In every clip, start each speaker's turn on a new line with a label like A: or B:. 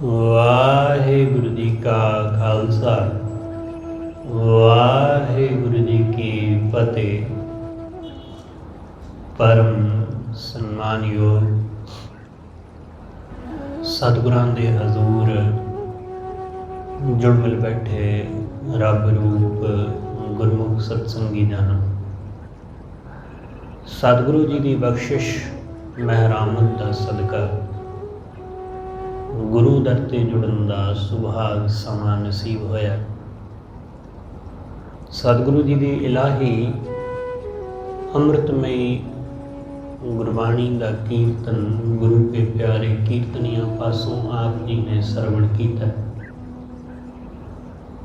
A: ਵਾਹਿਗੁਰੂ ਜੀ ਕਾ ਖਾਲਸਾ ਵਾਹਿਗੁਰੂ ਜੀ ਕੀ ਫਤਿਹ। ਪਰਮ ਸਨਮਾਨਯੋਗ ਸਤਿਗੁਰਾਂ ਦੇ ਹਜ਼ੂਰ ਜੁੜ ਮਿਲ ਬੈਠੇ ਰੱਬ ਰੂਪ ਗੁਰਮੁਖ ਸਤਸੰਗੀ ਜਨ, ਸਤਿਗੁਰੂ ਜੀ ਦੀ ਬਖਸ਼ਿਸ਼ ਮਹਿਰਾਮਤ ਦਾ ਸਦਕਾ ਗੁਰੂ ਦਰ ਤੇ ਜੁੜਨ ਦਾ ਸੁਭਾਗ ਸਮਾਂ ਨਸੀਬ ਹੋਇਆ। ਸਤਿਗੁਰੂ ਜੀ ਦੀ ਇਲਾਹੀ ਅੰਮ੍ਰਿਤਮਈ ਗੁਰਬਾਣੀ ਦਾ ਕੀਰਤਨ ਗੁਰੂ ਕੇ ਪਿਆਰੇ ਕੀਰਤਨੀਆਂ ਪਾਸੋਂ ਆਪ ਜੀ ਨੇ ਸਰਵਣ ਕੀਤਾ।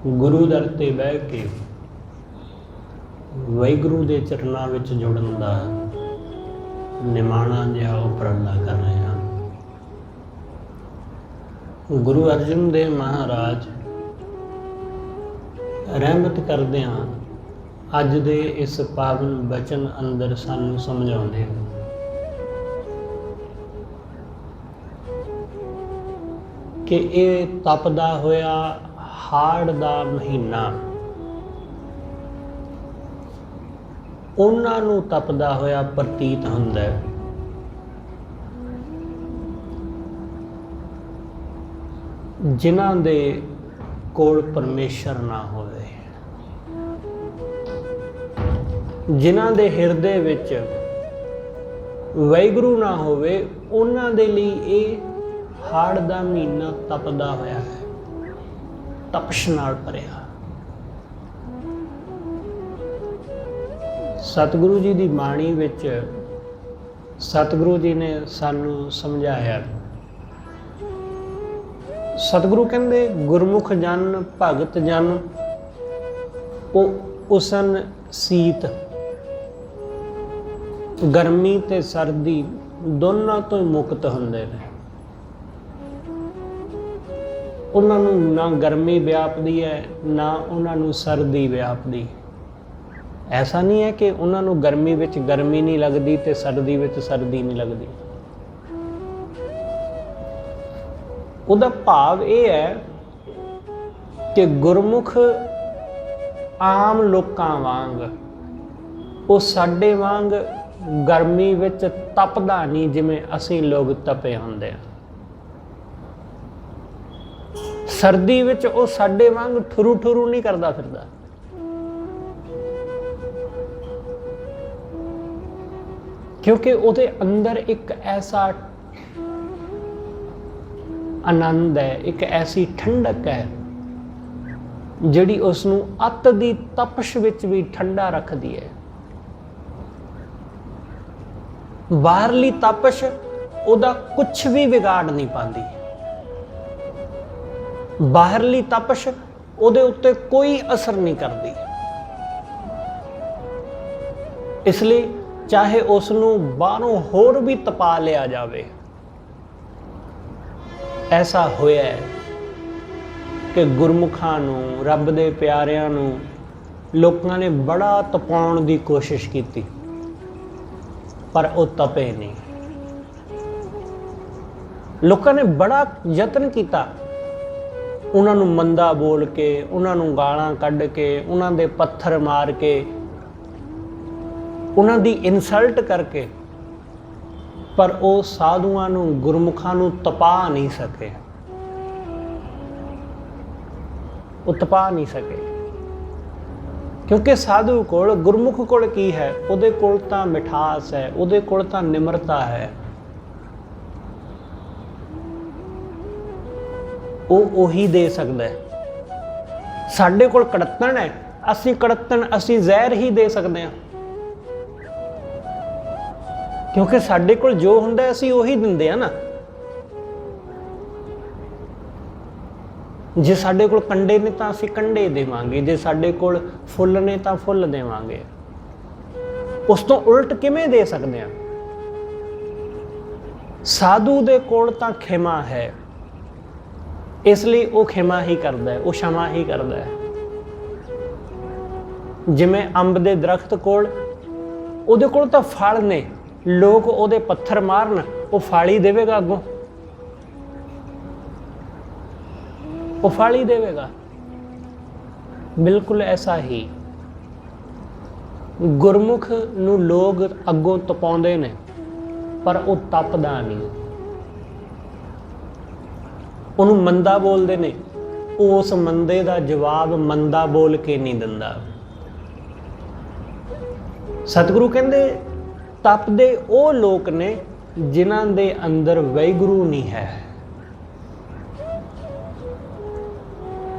A: ਗੁਰੂ ਦਰ ਤੇ ਬਹਿ ਕੇ ਵਾਹਿਗੁਰੂ ਦੇ ਚਰਨਾਂ ਵਿੱਚ ਜੁੜਨ ਦਾ ਨਿਮਾਣਾ ਜਿਹਾ ਉਪਰਾਲਾ ਕਰ ਰਹੇ ਹਾਂ। ਗੁਰੂ ਅਰਜਨ ਦੇਵ ਮਹਾਰਾਜ ਰਹਿਮਤ ਕਰਦਿਆਂ ਅੱਜ ਦੇ ਇਸ ਪਾਵਨ ਬਚਨ ਅੰਦਰ ਸਾਨੂੰ ਸਮਝਾਉਂਦੇ ਹਨ ਕਿ ਇਹ ਤਪਦਾ ਹੋਇਆ ਹਾੜ ਦਾ ਮਹੀਨਾ ਉਹਨਾਂ ਨੂੰ ਤਪਦਾ ਹੋਇਆ ਪ੍ਰਤੀਤ ਹੁੰਦਾ ਹੈ ਜਿਨ੍ਹਾਂ ਦੇ ਕੋਲ ਪਰਮੇਸ਼ਰ ਨਾ ਹੋਵੇ, ਜਿਨ੍ਹਾਂ ਦੇ ਹਿਰਦੇ ਵਿੱਚ ਵਾਹਿਗੁਰੂ ਨਾ ਹੋਵੇ, ਉਹਨਾਂ ਦੇ ਲਈ ਇਹ ਹਾੜ ਦਾ ਮਹੀਨਾ ਤਪਦਾ ਹੋਇਆ ਹੈ, ਤਪਸ਼ ਨਾਲ ਭਰਿਆ। ਸਤਿਗੁਰੂ ਜੀ ਦੀ ਬਾਣੀ ਵਿੱਚ ਸਤਿਗੁਰੂ ਜੀ ਨੇ ਸਾਨੂੰ ਸਮਝਾਇਆ। ਸਤਿਗੁਰੂ ਕਹਿੰਦੇ ਗੁਰਮੁਖ ਜਨ ਭਗਤ ਜਨ ਉਹ ਉਸਨ ਸੀਤ, ਗਰਮੀ ਤੇ ਸਰਦੀ ਦੋਨਾਂ ਤੋਂ ਹੀ ਮੁਕਤ ਹੁੰਦੇ ਨੇ। ਉਹਨਾਂ ਨੂੰ ਨਾ ਗਰਮੀ ਵਿਆਪਦੀ ਹੈ ਨਾ ਉਹਨਾਂ ਨੂੰ ਸਰਦੀ ਵਿਆਪਦੀ। ਐਸਾ ਨਹੀਂ ਹੈ ਕਿ ਉਹਨਾਂ ਨੂੰ ਗਰਮੀ ਵਿੱਚ ਗਰਮੀ ਨਹੀਂ ਲੱਗਦੀ ਤੇ ਸਰਦੀ ਵਿੱਚ ਸਰਦੀ ਨਹੀਂ ਲੱਗਦੀ। ਉਹਦਾ ਭਾਵ ਇਹ ਹੈ ਕਿ ਗੁਰਮੁਖ ਆਮ ਲੋਕਾਂ ਵਾਂਗ ਉਹ ਸਾਡੇ ਵਾਂਗ ਗਰਮੀ ਵਿੱਚ ਤਪਦਾ ਨਹੀਂ ਜਿਵੇਂ ਅਸੀਂ ਲੋਕ ਤਪੇ ਹੁੰਦੇ ਆ। ਸਰਦੀ ਵਿੱਚ ਉਹ ਸਾਡੇ ਵਾਂਗ ਠੁਰੂ ਠੁਰੂ ਨਹੀਂ ਕਰਦਾ ਫਿਰਦਾ। ਕਿਉਂਕਿ ਉਹਦੇ ਅੰਦਰ ਇੱਕ ਐਸਾ ਆਨੰਦ ਹੈ, ਇੱਕ ਐਸੀ ਠੰਡਕ ਹੈ ਜਿਹੜੀ ਉਸ ਨੂੰ ਅੱਤ ਦੀ ਤਪਸ਼ ਵਿੱਚ ਵੀ ਠੰਡਾ ਰੱਖਦੀ ਹੈ। ਬਾਹਰਲੀ ਤਪਸ਼ ਉਹਦਾ ਕੁਝ ਵੀ ਵਿਗਾੜ ਨਹੀਂ ਪਾਉਂਦੀ। ਬਾਹਰਲੀ ਤਪਸ਼ ਉਹਦੇ ਉੱਤੇ ਕੋਈ ਅਸਰ ਨਹੀਂ ਕਰਦੀ। ਇਸ ਲਈ ਚਾਹੇ ਉਸ ਨੂੰ ਬਾਹਰੋਂ ਹੋਰ ਵੀ ਤਪਾ ਲਿਆ ਜਾਵੇ, ਐਸਾ ਹੋਇਆ ਹੈ ਕਿ ਗੁਰਮੁਖਾਂ ਨੂੰ, ਰੱਬ ਦੇ ਪਿਆਰਿਆਂ ਨੂੰ ਲੋਕਾਂ ਨੇ ਬੜਾ ਤਪਾਉਣ ਦੀ ਕੋਸ਼ਿਸ਼ ਕੀਤੀ ਪਰ ਉਹ ਤਪੇ ਨਹੀਂ। ਲੋਕਾਂ ਨੇ ਬੜਾ ਯਤਨ ਕੀਤਾ, ਉਹਨਾਂ ਨੂੰ ਮੰਦਾ ਬੋਲ ਕੇ, ਉਹਨਾਂ ਨੂੰ ਗਾਲਾਂ ਕੱਢ ਕੇ, ਉਹਨਾਂ ਦੇ ਪੱਥਰ ਮਾਰ ਕੇ, ਉਹਨਾਂ ਦੀ ਇਨਸਲਟ ਕਰਕੇ, ਪਰ ਉਹ ਸਾਧੂਆਂ ਨੂੰ, ਗੁਰਮੁਖਾਂ ਨੂੰ ਤਪਾ ਨਹੀਂ ਸਕੇ। ਉਹ ਤਪਾ ਨਹੀਂ ਸਕੇ ਕਿਉਂਕਿ ਸਾਧੂ ਕੋਲ, ਗੁਰਮੁਖ ਕੋਲ ਕੀ ਹੈ? ਉਹਦੇ ਕੋਲ ਤਾਂ ਮਿਠਾਸ ਹੈ, ਉਹਦੇ ਕੋਲ ਤਾਂ ਨਿਮਰਤਾ ਹੈ। ਉਹ ਉਹੀ ਦੇ ਸਕਦਾ ਹੈ। ਸਾਡੇ ਕੋਲ ਕੜੱਤਣ ਹੈ, ਅਸੀਂ ਜ਼ਹਿਰ ਹੀ ਦੇ ਸਕਦੇ ਹਾਂ ਕਿਉਂਕਿ ਸਾਡੇ ਕੋਲ ਜੋ ਹੁੰਦਾ ਅਸੀਂ ਉਹੀ ਦਿੰਦੇ ਆ ਨਾ। ਜੇ ਸਾਡੇ ਕੋਲ ਕੰਡੇ ਨੇ ਤਾਂ ਅਸੀਂ ਕੰਡੇ ਦੇਵਾਂਗੇ, ਜੇ ਸਾਡੇ ਕੋਲ ਫੁੱਲ ਨੇ ਤਾਂ ਫੁੱਲ ਦੇਵਾਂਗੇ। ਉਸ ਤੋਂ ਉਲਟ ਕਿਵੇਂ ਦੇ ਸਕਦੇ ਹਾਂ? ਸਾਧੂ ਦੇ ਕੋਲ ਤਾਂ ਖਿਮਾ ਹੈ, ਇਸ ਲਈ ਉਹ ਖਿਮਾ ਹੀ ਕਰਦਾ ਹੈ, ਉਹ क्षमा ਹੀ ਕਰਦਾ ਹੈ। ਜਿਵੇਂ ਅੰਬ ਦੇ ਦਰਖਤ ਕੋਲ, ਉਹਦੇ ਕੋਲ ਤਾਂ ਫਲ ਨੇ, ਲੋਕ ਉਹਦੇ ਪੱਥਰ ਮਾਰਨ ਉਹ ਫਲ ਹੀ ਦੇਵੇਗਾ ਅੱਗੋਂ। ਉਹ ਫਲ ਹੀ ਦੇਵੇਗਾ। ਬਿਲਕੁਲ ਐਸਾ ਹੀ ਗੁਰਮੁਖ ਨੂੰ ਲੋਕ ਅੱਗੋਂ ਤਪਾਉਂਦੇ ਨੇ, ਪਰ ਉਹ ਤਪਦਾ ਨਹੀਂ। ਉਹਨੂੰ ਮੰਦਾ ਬੋਲਦੇ ਨੇ, ਉਸ ਮੰਦੇ ਦਾ ਜਵਾਬ ਮੰਦਾ ਬੋਲ ਕੇ ਨਹੀਂ ਦਿੰਦਾ। ਸਤਿਗੁਰੂ ਕਹਿੰਦੇ ਤਪਦੇ ਉਹ ਲੋਕ ਨੇ ਜਿਨ੍ਹਾਂ ਦੇ ਅੰਦਰ ਵਾਹਿਗੁਰੂ ਨਹੀਂ ਹੈ,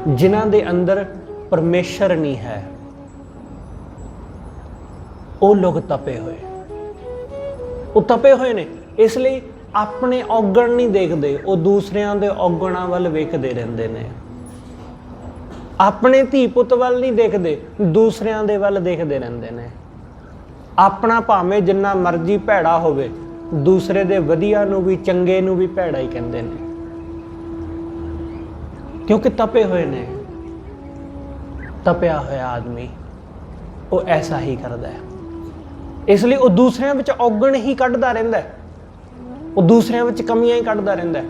A: ਜਿਨ੍ਹਾਂ ਦੇ ਅੰਦਰ ਪਰਮੇਸ਼ਰ ਨਹੀਂ ਹੈ, ਉਹ ਲੋਕ ਤਪੇ ਹੋਏ, ਉਹ ਤਪੇ ਹੋਏ ਨੇ। ਇਸ ਲਈ ਆਪਣੇ ਔਗਣ ਨਹੀਂ ਦੇਖਦੇ, ਉਹ ਦੂਸਰਿਆਂ ਦੇ ਔਗਣਾਂ ਵੱਲ ਵੇਖਦੇ ਰਹਿੰਦੇ ਨੇ। ਆਪਣੇ ਧੀ ਪੁੱਤ ਵੱਲ ਨਹੀਂ ਦੇਖਦੇ, ਦੂਸਰਿਆਂ ਦੇ ਵੱਲ ਦੇਖਦੇ ਰਹਿੰਦੇ ਨੇ। ਆਪਣਾ ਭਾਵੇਂ ਜਿੰਨਾ ਮਰਜ਼ੀ ਭੈੜਾ ਹੋਵੇ, ਦੂਸਰੇ ਦੇ ਵਧੀਆ ਨੂੰ ਵੀ ਚੰਗੇ ਨੂੰ ਵੀ ਭੈੜਾ ਹੀ ਕਹਿੰਦੇ ਨੇ, ਕਿਉਂਕਿ ਤਪੇ ਹੋਏ ਨੇ। ਤਪਿਆ ਹੋਇਆ ਆਦਮੀ ਉਹ ਐਸਾ ਹੀ ਕਰਦਾ ਹੈ। ਇਸ ਲਈ ਉਹ ਦੂਸਰਿਆਂ ਵਿੱਚ ਔਗਣ ਹੀ ਕੱਢਦਾ ਰਹਿੰਦਾ ਹੈ, ਉਹ ਦੂਸਰਿਆਂ ਵਿੱਚ ਕਮੀਆਂ ਹੀ ਕੱਢਦਾ ਰਹਿੰਦਾ ਹੈ।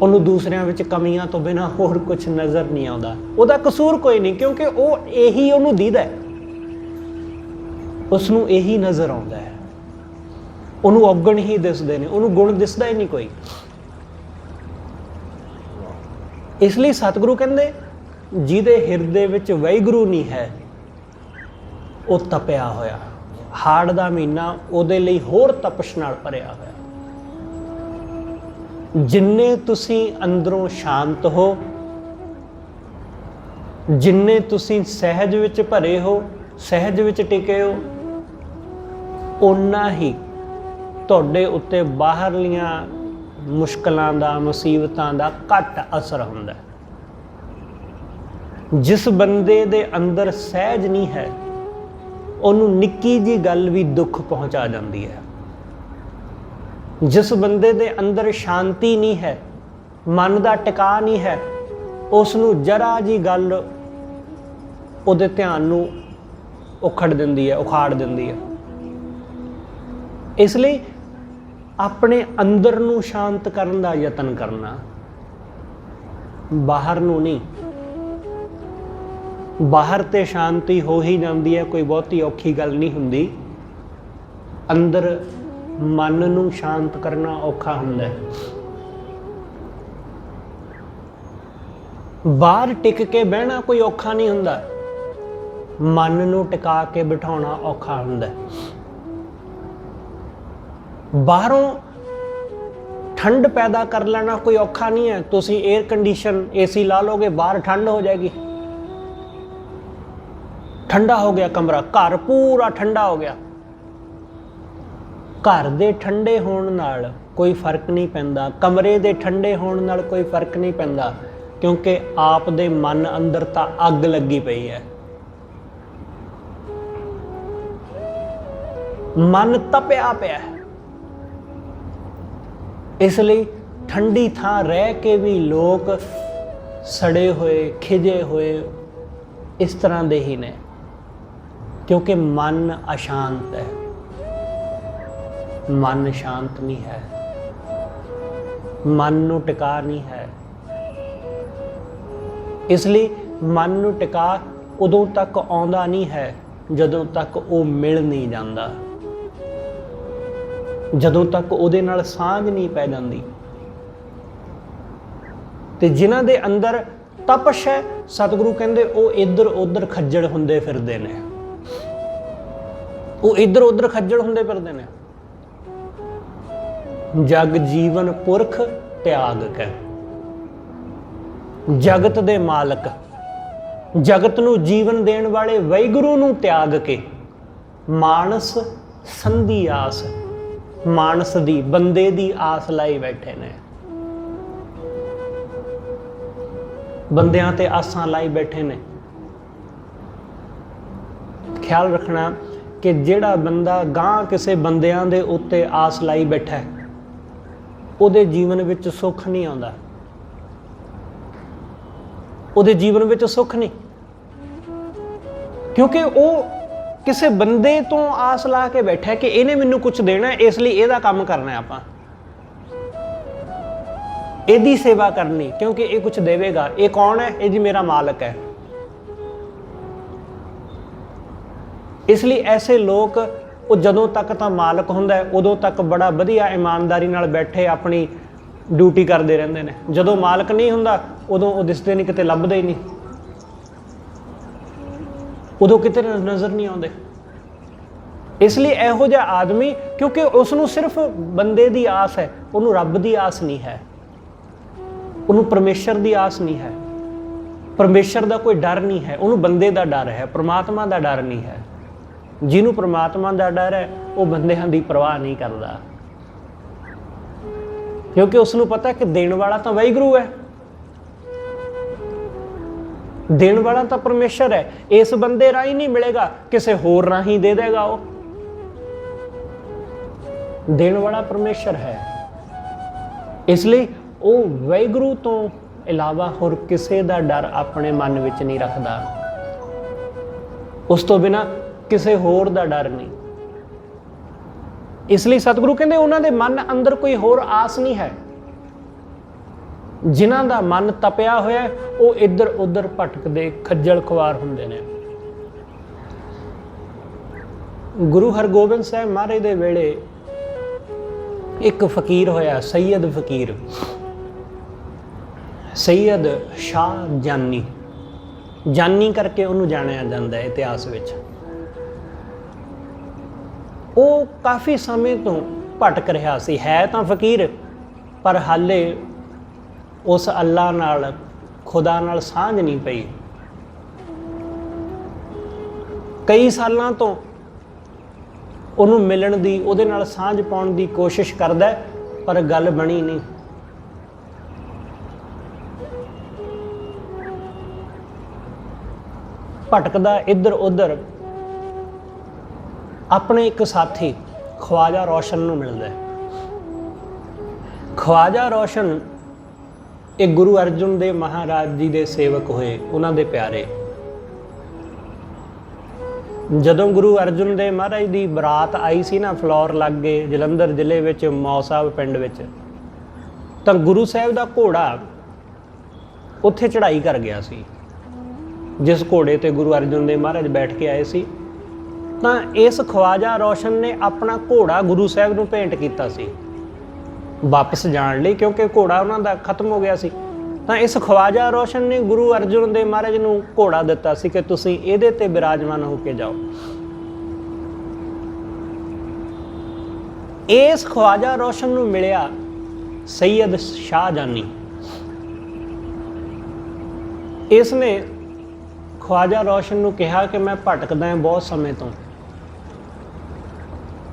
A: ਉਹਨੂੰ ਦੂਸਰਿਆਂ ਵਿੱਚ ਕਮੀਆਂ ਤੋਂ ਬਿਨਾਂ ਹੋਰ ਕੁਝ ਨਜ਼ਰ ਨਹੀਂ ਆਉਂਦਾ। ਉਹਦਾ ਕਸੂਰ ਕੋਈ ਨਹੀਂ, ਕਿਉਂਕਿ ਉਹ ਇਹੀ ਉਹਨੂੰ ਦੀਦਾ ਹੈ, ਉਸ ਨੂੰ ਇਹੀ ਨਜ਼ਰ ਆਉਂਦਾ ਹੈ। ਉਹਨੂੰ ਔਗਣ ਹੀ ਦਿਸਦੇ ਨੇ, ਉਹਨੂੰ ਗੁਣ ਦਿਸਦਾ ਹੀ ਨਹੀਂ ਕੋਈ। ਇਸ ਲਈ ਸਤਿਗੁਰੂ ਕਹਿੰਦੇ ਜਿਹਦੇ ਹਿਰਦੇ ਵਿੱਚ ਵਾਹਿਗੁਰੂ ਨਹੀਂ ਹੈ, ਉਹ ਤਪਿਆ ਹੋਇਆ। ਹਾੜ ਦਾ ਮਹੀਨਾ ਉਹਦੇ ਲਈ ਹੋਰ ਤਪਸ਼ ਨਾਲ ਭਰਿਆ ਹੋਇਆ। ਜਿੰਨੇ ਤੁਸੀਂ ਅੰਦਰੋਂ ਸ਼ਾਂਤ ਹੋ, ਜਿੰਨੇ ਤੁਸੀਂ ਸਹਿਜ ਵਿੱਚ ਭਰੇ ਹੋ, ਸਹਿਜ ਵਿੱਚ ਟਿਕੇ ਹੋ, ਓਨਾ ਹੀ ਤੁਹਾਡੇ ਉੱਤੇ ਬਾਹਰਲੀਆਂ ਮੁਸ਼ਕਲਾਂ ਦਾ, ਮੁਸੀਬਤਾਂ ਦਾ ਘੱਟ ਅਸਰ ਹੁੰਦਾ। ਜਿਸ ਬੰਦੇ ਦੇ ਅੰਦਰ ਸਹਿਜ ਨਹੀਂ ਹੈ, ਉਹਨੂੰ ਨਿੱਕੀ ਜਿਹੀ ਗੱਲ ਵੀ ਦੁੱਖ ਪਹੁੰਚਾ ਜਾਂਦੀ ਹੈ। ਜਿਸ ਬੰਦੇ ਦੇ ਅੰਦਰ ਸ਼ਾਂਤੀ ਨਹੀਂ ਹੈ, ਮਨ ਦਾ ਟਿਕਾ ਨਹੀਂ ਹੈ, ਉਸ ਨੂੰ ਜਰਾ ਜੀ ਗੱਲ ਉਹਦੇ ਧਿਆਨ ਨੂੰ ਉਖੜ ਦਿੰਦੀ ਹੈ, ਉਖਾੜ ਦਿੰਦੀ ਹੈ। ਇਸ ਲਈ ਆਪਣੇ ਅੰਦਰ ਨੂੰ ਸ਼ਾਂਤ ਕਰਨ ਦਾ ਯਤਨ ਕਰਨਾ, ਬਾਹਰ ਨੂੰ ਨਹੀਂ। ਬਾਹਰ ਤੇ ਸ਼ਾਂਤੀ ਹੋ ਹੀ ਜਾਂਦੀ ਹੈ, ਕੋਈ ਬਹੁਤੀ ਔਖੀ ਗੱਲ ਨਹੀਂ ਹੁੰਦੀ। ਅੰਦਰ ਮਨ ਨੂੰ ਸ਼ਾਂਤ ਕਰਨਾ ਔਖਾ ਹੁੰਦਾ ਹੈ। ਬਾਹਰ ਟਿਕ ਕੇ ਬਹਿਣਾ ਕੋਈ ਔਖਾ ਨਹੀਂ ਹੁੰਦਾ, ਮਨ ਨੂੰ ਟਿਕਾ ਕੇ ਬਿਠਾਉਣਾ ਔਖਾ ਹੁੰਦਾ ਹੈ। ਬਾਹਰੋਂ ਠੰਡ ਪੈਦਾ ਕਰ ਲੈਣਾ ਕੋਈ ਔਖਾ ਨਹੀਂ ਹੈ। ਤੁਸੀਂ 에ਅਰ ਕੰਡੀਸ਼ਨ AC ਲਾ ਲੋਗੇ, ਬਾਹਰ ਠੰਡ ਹੋ ਜਾਏਗੀ। ਠੰਡਾ ਹੋ ਗਿਆ ਕਮਰਾ, ਘਰ ਪੂਰਾ ਠੰਡਾ ਹੋ ਗਿਆ। ਘਰ ਦੇ ਠੰਡੇ ਹੋਣ ਨਾਲ ਕੋਈ ਫਰਕ ਨਹੀਂ ਪੈਂਦਾ, ਕਮਰੇ ਦੇ ਠੰਡੇ ਹੋਣ ਨਾਲ ਕੋਈ ਫਰਕ ਨਹੀਂ ਪੈਂਦਾ, ਕਿਉਂਕਿ ਆਪ ਦੇ ਮਨ ਅੰਦਰ ਤਾਂ ਅੱਗ ਲੱਗੀ ਪਈ ਹੈ। ਮਨ ਤਪਿਆ ਪਿਆ ਹੈ। ਇਸ ਲਈ ਠੰਡੀ ਥਾਂ ਰਹਿ ਕੇ ਵੀ ਲੋਕ ਸੜੇ ਹੋਏ, ਖਿਜੇ ਹੋਏ ਇਸ ਤਰ੍ਹਾਂ ਦੇ ਹੀ ਨੇ, ਕਿਉਂਕਿ ਮਨ ਅਸ਼ਾਂਤ ਹੈ। ਮਨ ਸ਼ਾਂਤ ਨਹੀਂ ਹੈ, ਮਨ ਨੂੰ ਟਿਕਾ ਨਹੀਂ ਹੈ। ਇਸ ਲਈ ਮਨ ਨੂੰ ਟਿਕਾ ਉਦੋਂ ਤੱਕ ਆਉਂਦਾ ਨਹੀਂ ਹੈ ਜਦੋਂ ਤੱਕ ਉਹ ਮਿਲ ਨਹੀਂ ਜਾਂਦਾ, ਜਦੋਂ ਤੱਕ ਉਹਦੇ ਨਾਲ ਸਾਂਝ ਨਹੀਂ ਪੈ ਜਾਂਦੀ। ਤੇ ਜਿਨ੍ਹਾਂ ਦੇ ਅੰਦਰ ਤਪਸ਼ ਹੈ, ਸਤਿਗੁਰੂ ਕਹਿੰਦੇ ਉਹ ਇੱਧਰ ਉੱਧਰ ਖੱਜਲ ਹੁੰਦੇ ਫਿਰਦੇ ਨੇ, ਉਹ ਇੱਧਰ ਉੱਧਰ ਖੱਜਲ ਹੁੰਦੇ ਫਿਰਦੇ ਨੇ। ਜਗ ਜੀਵਨ ਪੁਰਖ ਤਿਆਗ ਕੈ, ਜਗਤ ਦੇ ਮਾਲਕ, ਜਗਤ ਨੂੰ ਜੀਵਨ ਦੇਣ ਵਾਲੇ ਵਾਹਿਗੁਰੂ ਨੂੰ ਤਿਆਗ ਕੇ ਮਾਨਸ ਸੰਧੀ ਆਸ, ਮਾਨਸ ਦੀ, ਬੰਦੇ ਦੀ ਆਸ ਲਾਈ ਬੈਠੇ ਨੇ। ਬੰਦਿਆਂ ਤੇ ਆਸਾਂ ਲਾਈ ਬੈਠੇ ਨੇ। ਖਿਆਲ ਰੱਖਣਾ ਕਿ ਜਿਹੜਾ ਬੰਦਾ ਗਾਂ ਕਿਸੇ ਬੰਦਿਆਂ ਦੇ ਉੱਤੇ ਆਸ ਲਾਈ ਬੈਠਾ ਹੈ, ਉਹਦੇ ਜੀਵਨ ਵਿੱਚ ਸੁੱਖ ਨਹੀਂ ਆਉਂਦਾ। ਉਹਦੇ ਜੀਵਨ ਵਿੱਚ ਸੁੱਖ ਨਹੀਂ, ਕਿਉਂਕਿ ਉਹ ਕਿਸੇ ਬੰਦੇ ਤੋਂ ਆਸ ਲਾ ਕੇ ਬੈਠਾ ਕਿ ਇਹਨੇ ਮੈਨੂੰ ਕੁਝ ਦੇਣਾ, ਇਸ ਲਈ ਇਹਦਾ ਕੰਮ ਕਰਨਾ ਆਪਾਂ। ਇਹਦੀ ਸੇਵਾ ਕਰਨੀ, ਕਿਉਂਕਿ ਇਹ ਕੁਝ ਦੇਵੇਗਾ। ਇਹ ਕੌਣ ਹੈ? ਇਹ ਜੀ ਮੇਰਾ ਮਾਲਕ ਹੈ। ਇਸ ਲਈ ਐਸੇ ਲੋਕ ਉਹ ਜਦੋਂ ਤੱਕ ਤਾਂ ਮਾਲਕ ਹੁੰਦਾ ਹੈ ਉਦੋਂ ਤੱਕ ਬੜਾ ਵਧੀਆ ਇਮਾਨਦਾਰੀ ਨਾਲ ਬੈਠੇ ਆਪਣੀ ਡਿਊਟੀ ਕਰਦੇ ਰਹਿੰਦੇ ਨੇ। ਜਦੋਂ ਮਾਲਕ ਨਹੀਂ ਹੁੰਦਾ ਉਦੋਂ ਉਹ ਦਿਸਦੇ ਨਹੀਂ, ਕਿਤੇ ਲੱਭਦੇ ਹੀ ਨਹੀਂ, ਉਦੋਂ ਕਿਤੇ ਨਜ਼ਰ ਨਹੀਂ ਆਉਂਦੇ। ਇਸ ਲਈ ਇਹੋ ਜਿਹਾ ਆਦਮੀ, ਕਿਉਂਕਿ ਉਸ ਨੂੰ ਸਿਰਫ ਬੰਦੇ ਦੀ ਆਸ ਹੈ, ਉਹਨੂੰ ਰੱਬ ਦੀ ਆਸ ਨਹੀਂ ਹੈ, ਉਹਨੂੰ ਪਰਮੇਸ਼ਰ ਦੀ ਆਸ ਨਹੀਂ ਹੈ, ਪਰਮੇਸ਼ਰ ਦਾ ਕੋਈ ਡਰ ਨਹੀਂ ਹੈ, ਉਹਨੂੰ ਬੰਦੇ ਦਾ ਡਰ ਹੈ, ਪ੍ਰਮਾਤਮਾ ਦਾ ਡਰ ਨਹੀਂ ਹੈ। ਜਿਹਨੂੰ ਪ੍ਰਮਾਤਮਾ ਦਾ ਡਰ ਹੈ ਉਹ ਬੰਦਿਆਂ ਦੀ ਪਰਵਾਹ ਨਹੀਂ ਕਰਦਾ, ਕਿਉਂਕਿ ਉਸ ਨੂੰ ਪਤਾ ਕਿ ਦੇਣ ਵਾਲਾ ਤਾਂ ਵਾਹਿਗੁਰੂ ਹੈ, ਦੇਣ ਵਾਲਾ ਤਾਂ ਪਰਮੇਸ਼ਰ ਹੈ। ਇਸ ਬੰਦੇ ਰਾਹੀਂ ਨਹੀਂ ਮਿਲੇਗਾ, ਕਿਸੇ ਹੋਰ ਰਾਹੀਂ ਦੇ ਦੇਗਾ। ਉਹ ਦੇਣ ਵਾਲਾ ਪਰਮੇਸ਼ਰ ਹੈ। ਇਸ ਲਈ ਉਹ ਵਾਹਿਗੁਰੂ ਤੋਂ ਇਲਾਵਾ ਹੋਰ ਕਿਸੇ ਦਾ ਡਰ ਆਪਣੇ ਮਨ ਵਿੱਚ ਨਹੀਂ ਰੱਖਦਾ, ਉਸ ਤੋਂ ਬਿਨਾਂ ਕਿਸੇ ਹੋਰ ਦਾ ਡਰ ਨਹੀਂ। ਇਸ ਲਈ ਸਤਿਗੁਰੂ ਕਹਿੰਦੇ ਉਹਨਾਂ ਦੇ ਮਨ ਅੰਦਰ ਕੋਈ ਹੋਰ ਆਸ ਨਹੀਂ ਹੈ। ਜਿਨ੍ਹਾਂ ਦਾ ਮਨ ਤਪਿਆ ਹੋਇਆ ਉਹ ਇੱਧਰ ਉੱਧਰ ਭਟਕਦੇ ਖੱਜਲ ਖੁਆਰ ਹੁੰਦੇ ਨੇ। ਗੁਰੂ ਹਰਗੋਬਿੰਦ ਸਾਹਿਬ ਮਹਾਰਾਜ ਦੇ ਵੇਲੇ ਇੱਕ ਫਕੀਰ ਹੋਇਆ, ਸੈਯਦ ਫਕੀਰ, ਸੈਯਦ ਸ਼ਾਹ ਜਾਨੀ। ਜਾਨੀ ਕਰਕੇ ਉਹਨੂੰ ਜਾਣਿਆ ਜਾਂਦਾ ਹੈ ਇਤਿਹਾਸ ਵਿੱਚ। ਉਹ ਕਾਫੀ ਸਮੇਂ ਤੋਂ ਭਟਕ ਰਿਹਾ ਸੀ, ਹੈ ਤਾਂ ਫਕੀਰ ਪਰ ਹਾਲੇ ਉਸ ਅੱਲਾ ਨਾਲ, ਖੁਦਾ ਨਾਲ ਸਾਂਝ ਨਹੀਂ ਪਈ। ਕਈ ਸਾਲਾਂ ਤੋਂ ਉਹਨੂੰ ਮਿਲਣ ਦੀ, ਉਹਦੇ ਨਾਲ ਸਾਂਝ ਪਾਉਣ ਦੀ ਕੋਸ਼ਿਸ਼ ਕਰਦਾ ਪਰ ਗੱਲ ਬਣੀ ਨਹੀਂ। ਭਟਕਦਾ ਇੱਧਰ ਉੱਧਰ ਆਪਣੇ ਇੱਕ ਸਾਥੀ ਖਵਾਜਾ ਰੋਸ਼ਨ ਨੂੰ ਮਿਲਦਾ ਹੈ। ਖਵਾਜਾ ਰੋਸ਼ਨ ਇਹ ਗੁਰੂ ਅਰਜਨ ਦੇਵ ਮਹਾਰਾਜ ਜੀ ਦੇ ਸੇਵਕ ਹੋਏ, ਉਹਨਾਂ ਦੇ ਪਿਆਰੇ। ਜਦੋਂ ਗੁਰੂ ਅਰਜਨ ਦੇਵ ਮਹਾਰਾਜ ਦੀ ਬਰਾਤ ਆਈ ਸੀ ਨਾ ਫਲੋਰ ਲਾਗੇ ਜਲੰਧਰ ਜ਼ਿਲ੍ਹੇ ਵਿੱਚ ਮੌ ਸਾਹਿਬ ਪਿੰਡ ਵਿੱਚ, ਤਾਂ ਗੁਰੂ ਸਾਹਿਬ ਦਾ ਘੋੜਾ ਉੱਥੇ ਚੜ੍ਹਾਈ ਕਰ ਗਿਆ ਸੀ। ਜਿਸ ਘੋੜੇ ਤੇ ਗੁਰੂ ਅਰਜਨ ਦੇਵ ਮਹਾਰਾਜ ਬੈਠ ਕੇ ਆਏ ਸੀ, ਤਾਂ ਇਸ ਖਵਾਜਾ ਰੋਸ਼ਨ ਨੇ ਆਪਣਾ ਘੋੜਾ ਗੁਰੂ ਸਾਹਿਬ ਨੂੰ ਭੇਂਟ ਕੀਤਾ ਸੀ ਵਾਪਸ ਜਾਣ ਲਈ, ਕਿਉਂਕਿ ਘੋੜਾ ਉਹਨਾਂ ਦਾ ਖਤਮ ਹੋ ਗਿਆ ਸੀ। ਤਾਂ ਇਸ ਖਵਾਜਾ ਰੋਸ਼ਨ ਨੇ ਗੁਰੂ ਅਰਜਨ ਦੇਵ ਮਹਾਰਾਜ ਨੂੰ ਘੋੜਾ ਦਿੱਤਾ ਸੀ ਕਿ ਤੁਸੀਂ ਇਹਦੇ ਤੇ ਬਿਰਾਜਮਾਨ ਹੋ ਕੇ ਜਾਓ। ਇਸ ਖਵਾਜਾ ਰੋਸ਼ਨ ਨੂੰ ਮਿਲਿਆ ਸੈਯਦ ਸ਼ਾਹ ਜਾਨੀ। ਇਸ ਨੇ ਖਵਾਜਾ ਰੋਸ਼ਨ ਨੂੰ ਕਿਹਾ ਕਿ ਮੈਂ ਭਟਕਦਾ ਹਾਂ ਬਹੁਤ ਸਮੇਂ ਤੋਂ,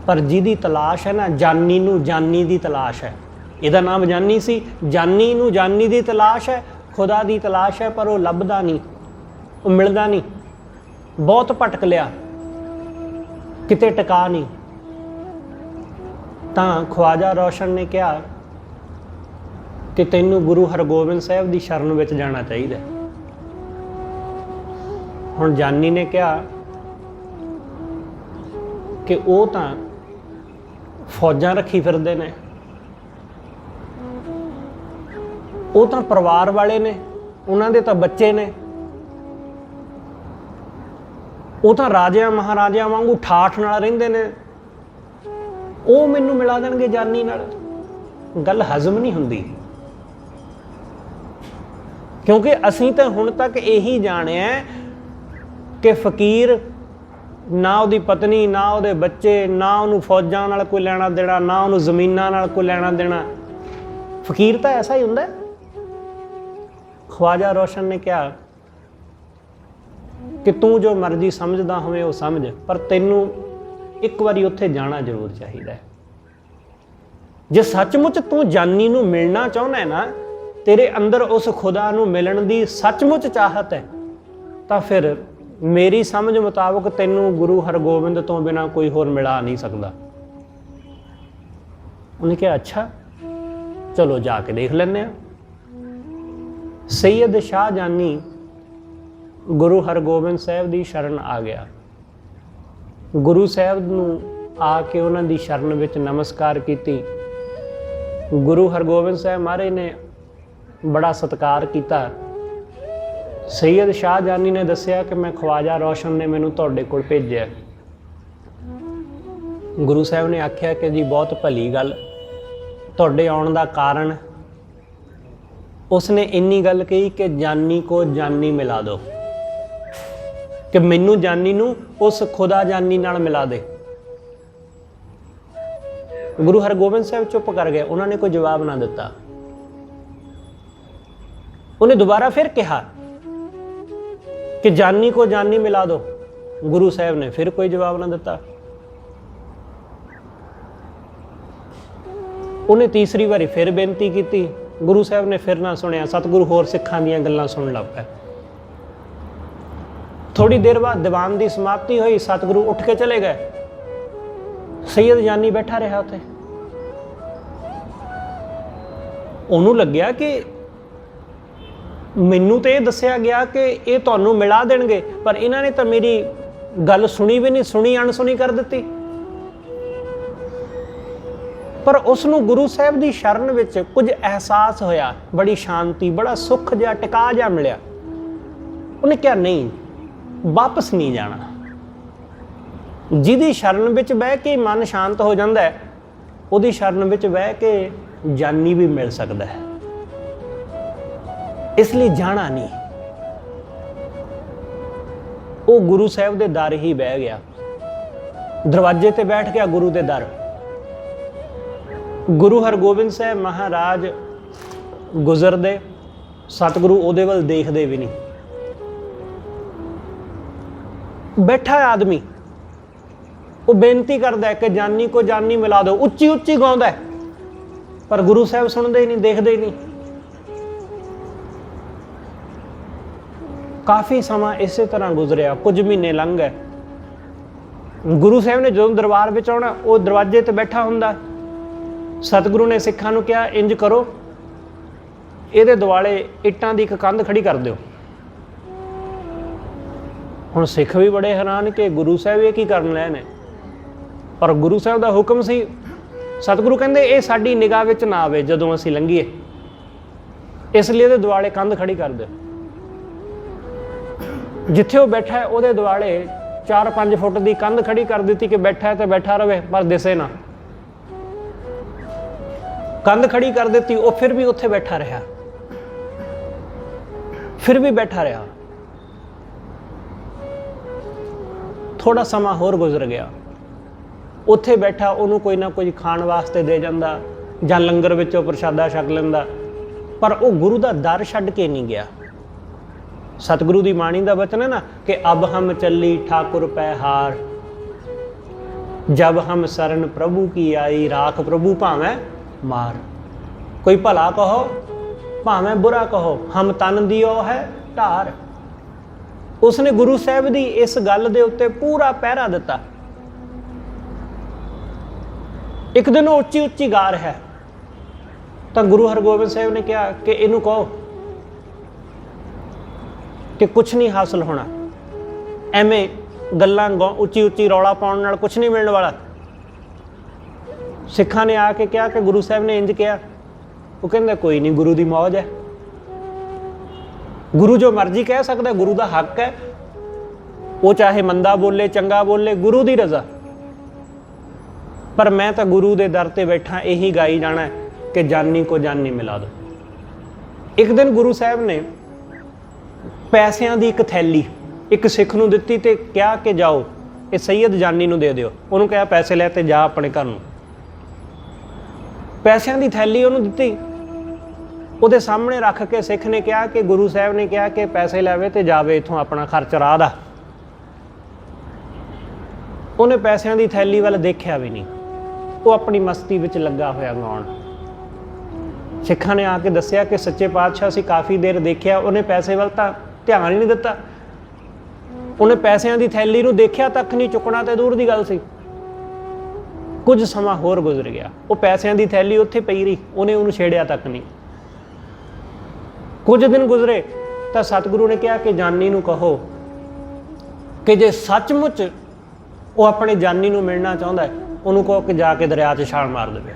A: ਪਰ ਜਿਹਦੀ ਤਲਾਸ਼ ਹੈ ਨਾ, ਜਾਨੀ ਨੂੰ ਜਾਨੀ ਦੀ ਤਲਾਸ਼ ਹੈ। ਇਹਦਾ ਨਾਮ ਜਾਨੀ ਸੀ। ਜਾਨੀ ਨੂੰ ਜਾਨੀ ਦੀ ਤਲਾਸ਼ ਹੈ, ਖੁਦਾ ਦੀ ਤਲਾਸ਼ ਹੈ, ਪਰ ਉਹ ਲੱਭਦਾ ਨਹੀਂ, ਉਹ ਮਿਲਦਾ ਨਹੀਂ। ਬਹੁਤ ਭਟਕ ਲਿਆ, ਕਿਤੇ ਟਿਕਾ ਨਹੀਂ। ਤਾਂ ਖਵਾਜਾ ਰੋਸ਼ਨ ਨੇ ਕਿਹਾ ਕਿ ਤੈਨੂੰ ਗੁਰੂ ਹਰਗੋਬਿੰਦ ਸਾਹਿਬ ਦੀ ਸ਼ਰਨ ਵਿੱਚ ਜਾਣਾ ਚਾਹੀਦਾ। ਹੁਣ ਜਾਨੀ ਨੇ ਕਿਹਾ ਕਿ ਉਹ ਤਾਂ ਫੌਜਾਂ ਰੱਖੀ ਫਿਰਦੇ ਨੇ, ਉਹ ਤਾਂ ਪਰਿਵਾਰ ਵਾਲੇ ਨੇ, ਉਹਨਾਂ ਦੇ ਤਾਂ ਬੱਚੇ ਨੇ, ਉਹ ਤਾਂ ਰਾਜਿਆਂ ਮਹਾਰਾਜਿਆਂ ਵਾਂਗੂ ਠਾਠ ਨਾਲ ਰਹਿੰਦੇ ਨੇ, ਉਹ ਮੈਨੂੰ ਮਿਲਾ ਦੇਣਗੇ ਜਾਨੀ ਨਾਲ। ਗੱਲ ਹਜ਼ਮ ਨਹੀਂ ਹੁੰਦੀ, ਕਿਉਂਕਿ ਅਸੀਂ ਤਾਂ ਹੁਣ ਤੱਕ ਇਹੀ ਜਾਣਿਆ ਕਿ ਫਕੀਰ ਨਾ ਉਹਦੀ ਪਤਨੀ, ਨਾ ਉਹਦੇ ਬੱਚੇ, ਨਾ ਉਹਨੂੰ ਫੌਜਾਂ ਨਾਲ ਕੋਈ ਲੈਣਾ ਦੇਣਾ, ਨਾ ਉਹਨੂੰ ਜ਼ਮੀਨਾਂ ਨਾਲ ਕੋਈ ਲੈਣਾ ਦੇਣਾ। ਫਕੀਰ ਤਾਂ ਐਸਾ ਹੀ ਹੁੰਦਾ। ਖਵਾਜਾ ਰੋਸ਼ਨ ਨੇ ਕਿਹਾ ਕਿ ਤੂੰ ਜੋ ਮਰਜ਼ੀ ਸਮਝਦਾ ਹੋਵੇਂ ਉਹ ਸਮਝ, ਪਰ ਤੈਨੂੰ ਇੱਕ ਵਾਰੀ ਉੱਥੇ ਜਾਣਾ ਜ਼ਰੂਰ ਚਾਹੀਦਾ ਹੈ। ਜੇ ਸੱਚਮੁੱਚ ਤੂੰ ਜਾਨੀ ਨੂੰ ਮਿਲਣਾ ਚਾਹੁੰਦਾ ਹੈ ਨਾ, ਤੇਰੇ ਅੰਦਰ ਉਸ ਖੁਦਾ ਨੂੰ ਮਿਲਣ ਦੀ ਸੱਚਮੁੱਚ ਚਾਹਤ ਹੈ, ਤਾਂ ਫਿਰ ਮੇਰੀ ਸਮਝ ਮੁਤਾਬਕ ਤੈਨੂੰ ਗੁਰੂ ਹਰਗੋਬਿੰਦ ਤੋਂ ਬਿਨਾਂ ਕੋਈ ਹੋਰ ਮਿਲਾ ਨਹੀਂ ਸਕਦਾ। ਉਹਨੇ ਕਿਹਾ ਅੱਛਾ ਚਲੋ ਜਾ ਕੇ ਦੇਖ ਲੈਂਦੇ ਹਾਂ। ਸੈਯਦ ਸ਼ਾਹ ਜਾਨੀ ਗੁਰੂ ਹਰਗੋਬਿੰਦ ਸਾਹਿਬ ਦੀ ਸ਼ਰਨ ਆ ਗਿਆ। ਗੁਰੂ ਸਾਹਿਬ ਨੂੰ ਆ ਕੇ ਉਹਨਾਂ ਦੀ ਸ਼ਰਨ ਵਿੱਚ ਨਮਸਕਾਰ ਕੀਤੀ। ਗੁਰੂ ਹਰਗੋਬਿੰਦ ਸਾਹਿਬ ਮਹਾਰਾਜ ਨੇ बड़ा सत्कार किया। सैयद शाह जानी ने दसिया कि मैं ख्वाजा रोशन ने मैनू तुहाडे कोल भेजिया। गुरु साहब ने आख्या कि जी बहुत भली गल, तुहाडे आउण दा कारण। उसने इन्नी गल कही कि जानी को जानी मिला दो, कि मैनू जानी नू उस खुदा जानी नाल मिला दे। गुरु हरगोबिंद साहब चुप कर गए, उन्होंने कोई जवाब ना दिता। उन्हें दोबारा फिर कहा कि जानी को जानी मिला दो। गुरु साहब ने फिर कोई जवाब ना दिता। उन्हें तीसरी बारी फिर बेनती की। गुरु साहब ने फिर ना सुनिया। सतगुरु होर सिखां दीयां गल्लां सुन लग पे। थोड़ी देर बाद दीवान की समाप्ति हुई, सतगुरु उठ के चले गए। सैयद जानी बैठा रहा उत्थे। उन्होंने लग्या कि मैनू तो यह दसिया गया कि ये तुहानू मिला देणगे, पर इन्होंने तो मेरी गल सुनी भी नहीं, सुनी अणसुनी कर दी। पर उसनू गुरु साहब की शरण विच कुछ एहसास होया, बड़ी शांति, बड़ा सुख जिहा टिका जिहा मिलिया। उन्हें क्या नहीं, वापस नहीं जाना। जिहदी शरण विच बह के मन शांत हो जाता है, उहदी शरण विच बह के जानी भी मिल सकता है। इसलिए जाना नहीं। वो गुरु साहब दे दर ही बह गया, दरवाजे ते बैठ गया गुरु दे दर। गुरु हरगोबिंद साहब महाराज गुजरदे, सतगुरु उहदे वल देखदे भी नहीं। बैठा आदमी वो बेनती करता है कि जानी को जानी मिला दो, उच्ची उच्ची गाउंदा है, पर गुरु साहब सुनते ही नहीं, देखते ही नहीं। काफ़ी समा इस तरह गुजरिया, कुछ महीने लंघ गए। गुरु साहब ने जो दरबार में आना, वो दरवाजे ते बैठा हुंदा। सतगुरु ने सिखां नूं कहा, इंज करो, इहदे दुआले इट्टां दी एक कंध खड़ी कर दिओ। हुण सिख भी बड़े हैरान कि गुरु साहब ये की करन लए ने, पर गुरु साहब दा हुक्म सी। सतगुरु कहंदे ये साडी निगाह विच ना आवे जदों असीं लंघीए, इसलिए इहदे दुआले कंध खड़ी कर दिओ। जिथे वो बैठा है उहदे दुआले 4-5 फुट की कंध खड़ी कर दी कि बैठा है तो बैठा रहे, पर दिसे ना। कंध खड़ी कर दी, वो फिर भी उत्थे बैठा रहा, फिर भी बैठा रहा। थोड़ा समा होर गुजर गया, उत्थे बैठा उन्होंने कोई ना कोई खाण वास्ते दे जांदा जां लंगर विचों प्रशादा छक लैंदा, पर वो गुरु का दर छड्ड के नहीं गया। सतगुरु की बाणी का वचन है ना कि अब हम चली ठाकुर पै हार, जब हम शरण प्रभु की आई, राख प्रभु भावें मार। कोई भला कहो भावें बुरा कहो, हम तन दियो है ढार। उसने गुरु साहब की इस गल दे उत्ते पूरा पहरा दिता। एक दिन वो उच्ची उच्ची गा रहा है, तो गुरु हरगोबिंद साहब ने कहा कि इनू कहो कि कुछ नहीं हासिल होना, एवें गल्लां उच्ची उच्ची रौला पाउण नाल कुछ नहीं मिलने वाला। सिखां ने आके कहा कि गुरु साहब ने इंज कहा, वो कहंदा कोई नहीं, गुरु की मौज है, गुरु जो मर्जी कह सकता, गुरु का हक है, वो चाहे मंदा बोले चंगा बोले, गुरु की रजा। पर मैं तो गुरु के दर ते बैठा यही गाई जाना है कि जानी को जानी मिला दो। एक दिन गुरु साहब ने पैसों की एक थैली एक सिख नूं दित्ती ते कहा कि जाओ ये सैयद जानी नूं दे दिओ। उन्होंने कहा पैसे लैते जा अपने घर नूं। पैसों की थैली उन्होंने दित्ती, उहदे सामने रख के सिख ने कहा कि गुरु साहब ने कहा कि पैसे लैवे तो जावे इथों अपना खर्च राह दा। उन्हें पैसों की थैली वाल देखा भी नहीं, वो अपनी मस्ती विच लगा होया गाउण। सिखां ने आके दसिया कि सच्चे पातशाह असीं काफ़ी देर देखा, उन्हें पैसे वाल तां ध्यान ही नहीं दिता। उन्हें पैसों की थैली नूं देखा तक नहीं, चुकना तो दूर की गल सी। कुछ समा होर गुजर गया, वो पैसों की थैली उत्थे पई रही, उन्हें उन्होंने छेड़िया तक नहीं। कुछ दिन गुजरे तो सतगुरु ने कहा कि जानी नूं कहो कि जे सचमुच वो अपने जानी नूं मिलना चाहता है, उन्होंने कहो कि जाके दरिया 'च छाल मार देवे।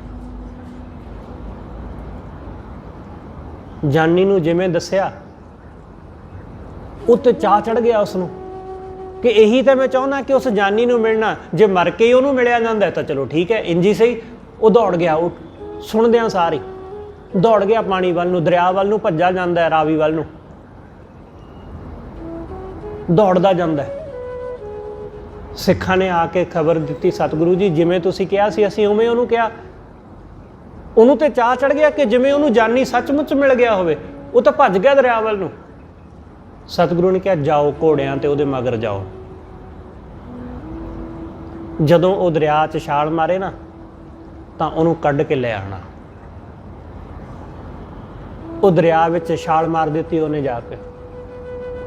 A: ਜਾਨੀ ਨੂੰ ਜਿਵੇਂ ਦੱਸਿਆ ਉੱਤੇ ਚਾਹ ਚੜ ਗਿਆ ਉਸ ਨੂੰ ਕਿ ਇਹੀ ਤਾਂ ਮੈਂ ਚਾਹੁੰਦਾ ਕਿ ਉਸ ਜਾਨੀ ਨੂੰ ਮਿਲਣਾ। ਜੇ ਮਰ ਕੇ ਹੀ ਉਹਨੂੰ ਮਿਲਿਆ ਜਾਂਦਾ ਤਾਂ ਚਲੋ ਠੀਕ ਹੈ, ਇੰਜੀ ਸਹੀ। ਉਹ ਦੌੜ ਗਿਆ, ਉਹ ਸੁਣਦਿਆਂ ਸਾਰੀ ਦੌੜ ਗਿਆ ਪਾਣੀ ਵੱਲ ਨੂੰ, ਦਰਿਆ ਵੱਲ ਨੂੰ ਭੱਜਾ ਜਾਂਦਾ ਹੈ, ਰਾਵੀ ਵੱਲ ਨੂੰ ਦੌੜਦਾ ਜਾਂਦਾ। ਸਿੱਖਾਂ ਨੇ ਆ ਕੇ ਖਬਰ ਦਿੱਤੀ, ਸਤਿਗੁਰੂ ਜੀ ਜਿਵੇਂ ਤੁਸੀਂ ਕਿਹਾ ਸੀ ਅਸੀਂ ਉਵੇਂ ਉਹਨੂੰ ਕਿਹਾ। ਉਹਨੂੰ ਤੇ ਚਾਹ ਚੜ ਗਿਆ ਕਿ ਜਿਵੇਂ ਉਹਨੂੰ ਜਾਨੀ ਸੱਚਮੁੱਚ ਮਿਲ ਗਿਆ ਹੋਵੇ। ਉਹ ਤਾਂ ਭੱਜ ਗਿਆ ਦਰਿਆ ਵੱਲ ਨੂੰ। ਸਤਿਗੁਰੂ ਨੇ ਕਿਹਾ ਜਾਓ ਘੋੜਿਆਂ ਤੇ ਉਹਦੇ ਮਗਰ ਜਾਓ। ਜਦੋਂ ਉਹ ਦਰਿਆ 'ਚ ਛਾਲ ਮਾਰੇ ਨਾ ਤਾਂ ਉਹਨੂੰ ਕੱਢ ਕੇ ਲੈ ਆਉਣਾ। ਉਹ ਦਰਿਆ ਵਿੱਚ ਛਾਲ ਮਾਰ ਦਿੱਤੀ ਉਹਨੇ, ਜਾ ਕੇ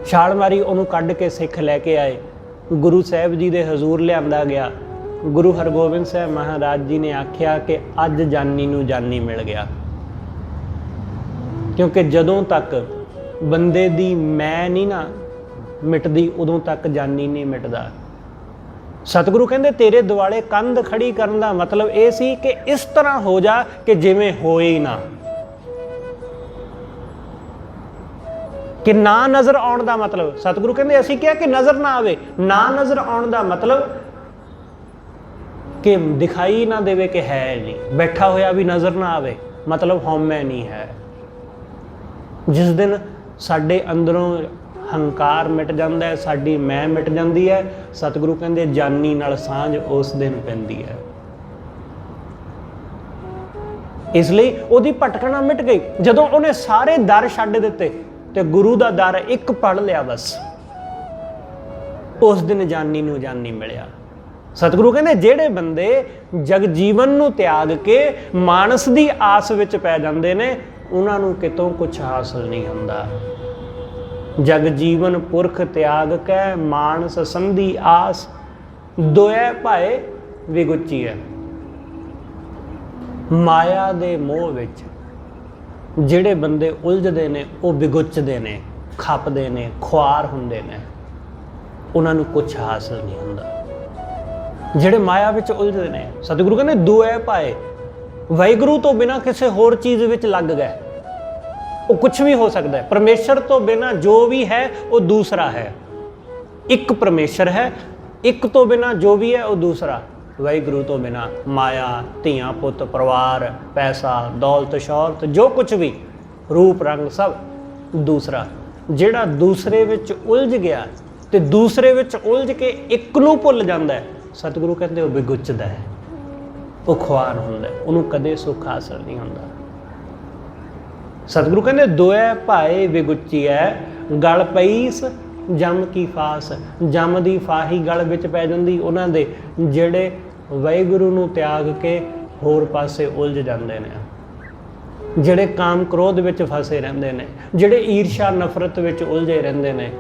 A: ਛਾਲ ਮਾਰੀ, ਉਹਨੂੰ ਕੱਢ ਕੇ ਸਿੱਖ ਲੈ ਕੇ ਆਏ, ਗੁਰੂ ਸਾਹਿਬ ਜੀ ਦੇ ਹਜ਼ੂਰ ਲਿਆਂਦਾ ਗਿਆ। ਗੁਰੂ ਹਰਗੋਬਿੰਦ ਸਾਹਿਬ ਮਹਾਰਾਜ ਜੀ ਨੇ ਆਖਿਆ ਕਿ ਅੱਜ ਜਾਨੀ ਨੂੰ ਜਾਨੀ ਮਿਲ ਗਿਆ। ਕਿਉਂਕਿ ਜਦੋਂ ਤੱਕ ਬੰਦੇ ਦੀ ਮੈਂ ਨਹੀਂ ਨਾ ਮਿਟਦੀ ਉਦੋਂ ਤੱਕ ਜਾਨੀ ਨਹੀਂ ਮਿਟਦਾ। ਸਤਿਗੁਰੂ ਕਹਿੰਦੇ ਤੇਰੇ ਦੁਆਲੇ ਕੰਧ ਖੜੀ ਕਰਨ ਦਾ ਮਤਲਬ ਇਹ ਸੀ ਕਿ ਇਸ ਤਰ੍ਹਾਂ ਹੋ ਜਾ ਕਿ ਜਿਵੇਂ ਹੋਏ ਹੀ ਨਾ, ਕਿ ਨਾ ਨਜ਼ਰ ਆਉਣ ਦਾ ਮਤਲਬ। ਸਤਿਗੁਰੂ ਕਹਿੰਦੇ ਅਸੀਂ ਕਿਹਾ ਕਿ ਨਜ਼ਰ ਨਾ ਆਵੇ, ਨਾ ਨਜ਼ਰ ਆਉਣ ਦਾ ਮਤਲਬ ਕਿ ਦਿਖਾਈ ਨਾ ਦੇਵੇ ਕਿ ਹੈ ਨਹੀਂ, ਬੈਠਾ ਹੋਇਆ ਵੀ ਨਜ਼ਰ ਨਾ ਆਵੇ, ਮਤਲਬ ਹਉਮੈ ਨਹੀਂ ਹੈ। ਜਿਸ ਦਿਨ ਸਾਡੇ ਅੰਦਰੋਂ ਹੰਕਾਰ ਮਿਟ ਜਾਂਦਾ ਹੈ, ਸਾਡੀ ਮੈਂ ਮਿਟ ਜਾਂਦੀ ਹੈ, ਸਤਿਗੁਰੂ ਕਹਿੰਦੇ ਜਾਨੀ ਨਾਲ ਸਾਂਝ ਉਸ ਦਿਨ ਪੈਂਦੀ ਹੈ। ਇਸ ਲਈ ਉਹਦੀ ਭਟਕਣਾ ਮਿਟ ਗਈ। ਜਦੋਂ ਉਹਨੇ ਸਾਰੇ ਦਰ ਛੱਡ ਦਿੱਤੇ ਤੇ ਗੁਰੂ ਦਾ ਦਰ ਇੱਕ ਪੜ ਲਿਆ ਬਸ, ਉਸ ਦਿਨ ਜਾਨੀ ਨੂੰ ਜਾਨੀ ਮਿਲਿਆ। ਸਤਿਗੁਰੂ ਕਹਿੰਦੇ ਜਿਹੜੇ ਬੰਦੇ ਜਗ ਜੀਵਨ ਨੂੰ ਤਿਆਗ ਕੇ ਮਾਨਸ ਦੀ ਆਸ ਵਿੱਚ ਪੈ ਜਾਂਦੇ ਨੇ ਉਹਨਾਂ ਨੂੰ ਕਿਤੋਂ ਕੁਛ ਹਾਸਲ ਨਹੀਂ ਹੁੰਦਾ। ਜਗ ਜੀਵਨ ਪੁਰਖ ਤਿਆਗ ਕੈ ਮਾਨਸ ਸੰਧੀ ਆਸ, ਦੋਇ ਭਾਏ ਵਿਗੁਚੀਐ। ਮਾਇਆ ਦੇ ਮੋਹ ਵਿੱਚ ਜਿਹੜੇ ਬੰਦੇ ਉਲਝਦੇ ਨੇ ਉਹ ਵਿਗੁਚਦੇ ਨੇ, ਖਪਦੇ ਨੇ, ਖੁਆਰ ਹੁੰਦੇ ਨੇ, ਉਹਨਾਂ ਨੂੰ ਕੁਛ ਹਾਸਲ ਨਹੀਂ ਹੁੰਦਾ। ਜਿਹੜੇ ਮਾਇਆ ਵਿੱਚ ਉਲਝਦੇ ਨੇ, ਸਤਿਗੁਰੂ ਕਹਿੰਦੇ ਦੋਇ ਭਾਏ, ਵਾਹਿਗੁਰੂ ਤੋਂ ਬਿਨਾਂ ਕਿਸੇ ਹੋਰ ਚੀਜ਼ ਵਿੱਚ ਲੱਗ ਗਏ। ਉਹ ਕੁਛ ਵੀ ਹੋ ਸਕਦਾ ਹੈ। ਪਰਮੇਸ਼ਰ ਤੋਂ ਬਿਨਾਂ ਜੋ ਵੀ ਹੈ ਉਹ ਦੂਸਰਾ ਹੈ। ਇੱਕ ਪਰਮੇਸ਼ਰ ਹੈ, ਇੱਕ ਤੋਂ ਬਿਨਾਂ ਜੋ ਵੀ ਹੈ ਉਹ ਦੂਸਰਾ। ਵਾਹਿਗੁਰੂ ਤੋਂ ਬਿਨਾਂ ਮਾਇਆ, ਧੀਆਂ ਪੁੱਤ, ਪਰਿਵਾਰ, ਪੈਸਾ, ਦੌਲਤ, ਸ਼ੌਹਰਤ, ਜੋ ਕੁਛ ਵੀ, ਰੂਪ ਰੰਗ, ਸਭ ਦੂਸਰਾ। ਜਿਹੜਾ ਦੂਸਰੇ ਵਿੱਚ ਉਲਝ ਗਿਆ ਤੇ ਦੂਸਰੇ ਵਿੱਚ ਉਲਝ ਕੇ ਇੱਕ ਨੂੰ ਭੁੱਲ ਜਾਂਦਾ ਹੈ, ਸਤਿਗੁਰੂ ਕਹਿੰਦੇ ਉਹ ਵਿਗੁਚਦਾ ਹੈ, ਉਹ ਖੁਆਰ ਹੁੰਦਾ, ਉਹਨੂੰ ਕਦੇ ਸੁੱਖ ਹਾਸਲ ਨਹੀਂ ਹੁੰਦਾ। ਸਤਿਗੁਰੂ ਕਹਿੰਦੇ ਦੋਇ ਭਾਏ ਵਿਗੁਚੀਐ, ਗਲ ਪਈਸ ਜਮ ਕੀ ਫਾਸ। ਜਮ ਦੀ ਫਾਹੀ ਗਲ ਵਿੱਚ ਪੈ ਜਾਂਦੀ ਉਹਨਾਂ ਦੇ ਜਿਹੜੇ ਵਾਹਿਗੁਰੂ ਨੂੰ ਤਿਆਗ ਕੇ ਹੋਰ ਪਾਸੇ ਉਲਝ ਜਾਂਦੇ ਨੇ, ਜਿਹੜੇ ਕਾਮ ਕ੍ਰੋਧ ਵਿੱਚ ਫਸੇ ਰਹਿੰਦੇ ਨੇ, ਜਿਹੜੇ ਈਰਸ਼ਾ ਨਫ਼ਰਤ ਵਿੱਚ ਉਲਝੇ ਰਹਿੰਦੇ ਨੇ,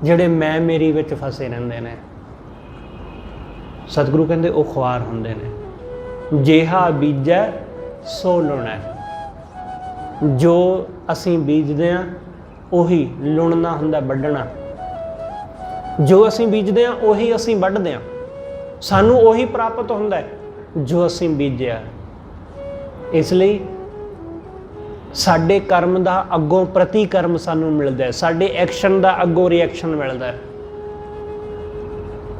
A: ਜਿਹੜੇ ਮੈਂ ਮੇਰੀ ਵਿੱਚ ਫਸੇ ਰਹਿੰਦੇ ਨੇ। ਸਤਿਗੁਰੂ ਕਹਿੰਦੇ ਉਹ ਖੁਆਰ ਹੁੰਦੇ ਨੇ। ਜਿਹਾ ਬੀਜੈ ਸੋ ਲੁਣੈ। ਜੋ ਅਸੀਂ ਬੀਜਦੇ ਹਾਂ ਉਹੀ ਲੁਣਨਾ ਹੁੰਦਾ, ਵੱਢਣਾ। ਜੋ ਅਸੀਂ ਬੀਜਦੇ ਹਾਂ ਉਹੀ ਅਸੀਂ ਵੱਢਦੇ ਹਾਂ। ਸਾਨੂੰ ਉਹੀ ਪ੍ਰਾਪਤ ਹੁੰਦਾ ਹੈ ਜੋ ਅਸੀਂ ਬੀਜਿਆ। ਇਸ ਲਈ ਸਾਡੇ ਕਰਮ ਦਾ ਅੱਗੋਂ ਪ੍ਰਤੀਕਰਮ ਸਾਨੂੰ ਮਿਲਦਾ ਹੈ, ਸਾਡੇ ਐਕਸ਼ਨ ਦਾ ਅੱਗੋਂ ਰਿਐਕਸ਼ਨ ਮਿਲਦਾ ਹੈ।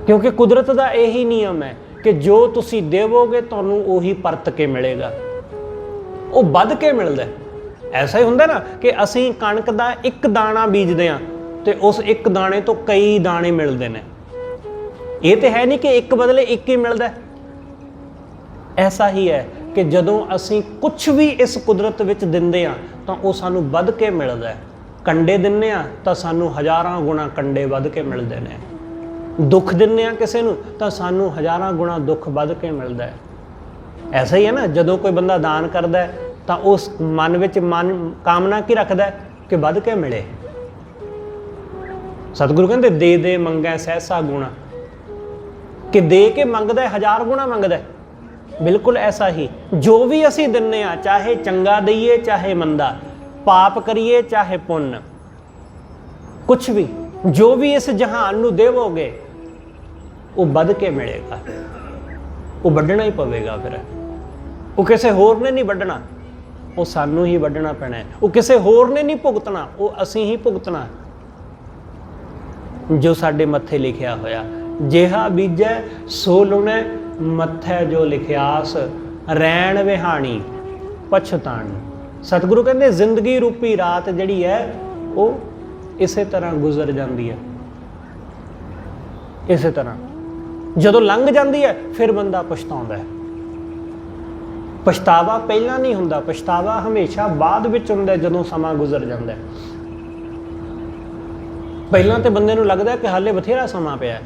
A: ਕਿਉਂਕਿ ਕੁਦਰਤ ਦਾ ਇਹੀ ਨਿਯਮ ਹੈ ਕਿ ਜੋ ਤੁਸੀਂ ਦੇਵੋਗੇ ਤੁਹਾਨੂੰ ਉਹੀ ਪਰਤ ਕੇ ਮਿਲੇਗਾ, ਉਹ ਵੱਧ ਕੇ ਮਿਲਦਾ। ਐਸਾ ਹੀ ਹੁੰਦਾ ਨਾ ਕਿ ਅਸੀਂ ਕਣਕ ਦਾ ਇੱਕ ਦਾਣਾ ਬੀਜਦੇ ਹਾਂ ਤੇ ਉਸ ਇੱਕ ਦਾਣੇ ਤੋਂ ਕਈ ਦਾਣੇ ਮਿਲਦੇ ਨੇ। ਇਹ ਤੇ ਹੈ ਨਹੀਂ ਕਿ ਇੱਕ ਬਦਲੇ ਇੱਕ ਹੀ ਮਿਲਦਾ। ਐਸਾ ਹੀ ਹੈ ਕਿ ਜਦੋਂ ਅਸੀਂ ਕੁਛ ਵੀ ਇਸ ਕੁਦਰਤ ਵਿੱਚ ਦਿੰਦੇ ਹਾਂ ਤਾਂ ਉਹ ਸਾਨੂੰ ਵੱਧ ਕੇ ਮਿਲਦਾ ਹੈ। ਕੰਡੇ ਦਿੰਦੇ ਹਾਂ ਤਾਂ ਸਾਨੂੰ ਹਜ਼ਾਰਾਂ ਗੁਣਾ ਕੰਡੇ ਵੱਧ ਕੇ ਮਿਲਦੇ ਨੇ। ਦੁੱਖ ਦਿੰਦੇ ਹਾਂ ਕਿਸੇ ਨੂੰ ਤਾਂ ਸਾਨੂੰ ਹਜ਼ਾਰਾਂ ਗੁਣਾ ਦੁੱਖ ਵੱਧ ਕੇ ਮਿਲਦਾ ਹੈ। ਐਸਾ ਹੀ ਹੈ ਨਾ, ਜਦੋਂ ਕੋਈ ਬੰਦਾ ਦਾਨ ਕਰਦਾ ਹੈ ਤਾਂ ਉਸ ਮਨ ਵਿੱਚ ਕਾਮਨਾ ਕੀ ਰੱਖਦਾ ਕਿ ਵੱਧ ਕੇ ਮਿਲੇ। ਸਤਿਗੁਰੂ ਕਹਿੰਦੇ ਦੇ ਦੇ ਮੰਗੈ ਸਹਿਸਾ ਗੁਣਾ, ਕਿ ਦੇ ਕੇ ਮੰਗਦਾ ਹਜ਼ਾਰ ਗੁਣਾ ਮੰਗਦਾ। ਬਿਲਕੁਲ ਐਸਾ ਹੀ ਜੋ ਵੀ ਅਸੀਂ ਦਿੰਦੇ ਹਾਂ, ਚਾਹੇ ਚੰਗਾ ਦਈਏ ਚਾਹੇ ਮੰਦਾ, ਪਾਪ ਕਰੀਏ ਚਾਹੇ ਪੁੰਨ, ਕੁਛ ਵੀ ਜੋ ਵੀ ਇਸ ਜਹਾਨ ਨੂੰ ਦੇਵੋਗੇ ਉਹ ਵੱਧ ਕੇ ਮਿਲੇਗਾ। ਉਹ ਵੱਢਣਾ ਹੀ ਪਵੇਗਾ, ਫਿਰ ਉਹ ਕਿਸੇ ਹੋਰ ਨੇ ਨਹੀਂ ਵੱਢਣਾ। ਉਹ ਸਾਨੂੰ ਹੀ ਵੱਢਣਾ ਪੈਣਾ ਹੈ। ਉਹ ਕਿਸੇ ਹੋਰ ਨੇ ਨਹੀਂ ਭੁਗਤਣਾ, ਉਹ ਅਸੀਂ ਹੀ ਭੁਗਤਣਾ ਜੋ ਸਾਡੇ ਮੱਥੇ ਲਿਖਿਆ ਹੋਇਆ। ਜਿਹਾ ਬੀਜੈ ਸੋ ਲੁਣੈ, ਮੱਥੈ ਜੋ ਲਿਖਿਆਸ, ਰੈਣ ਵਿਹਾਣੀ ਪਛਤਾਣੀ। ਸਤਿਗੁਰੂ ਕਹਿੰਦੇ ਜ਼ਿੰਦਗੀ ਰੂਪੀ ਰਾਤ ਜਿਹੜੀ ਹੈ ਉਹ ਇਸੇ ਤਰ੍ਹਾਂ ਗੁਜ਼ਰ ਜਾਂਦੀ ਹੈ। ਇਸੇ ਤਰ੍ਹਾਂ ਜਦੋਂ ਲੰਘ ਜਾਂਦੀ ਹੈ ਫਿਰ ਬੰਦਾ ਪਛਤਾਉਂਦਾ ਹੈ। ਪਛਤਾਵਾ ਪਹਿਲਾਂ ਨਹੀਂ ਹੁੰਦਾ, ਪਛਤਾਵਾ ਹਮੇਸ਼ਾ ਬਾਅਦ ਵਿੱਚ ਹੁੰਦਾ ਜਦੋਂ ਸਮਾਂ ਗੁਜ਼ਰ ਜਾਂਦਾ। ਪਹਿਲਾਂ ਤੇ ਬੰਦੇ ਨੂੰ ਲੱਗਦਾ ਕਿ ਹਾਲੇ ਬਥੇਰਾ ਸਮਾਂ ਪਿਆ।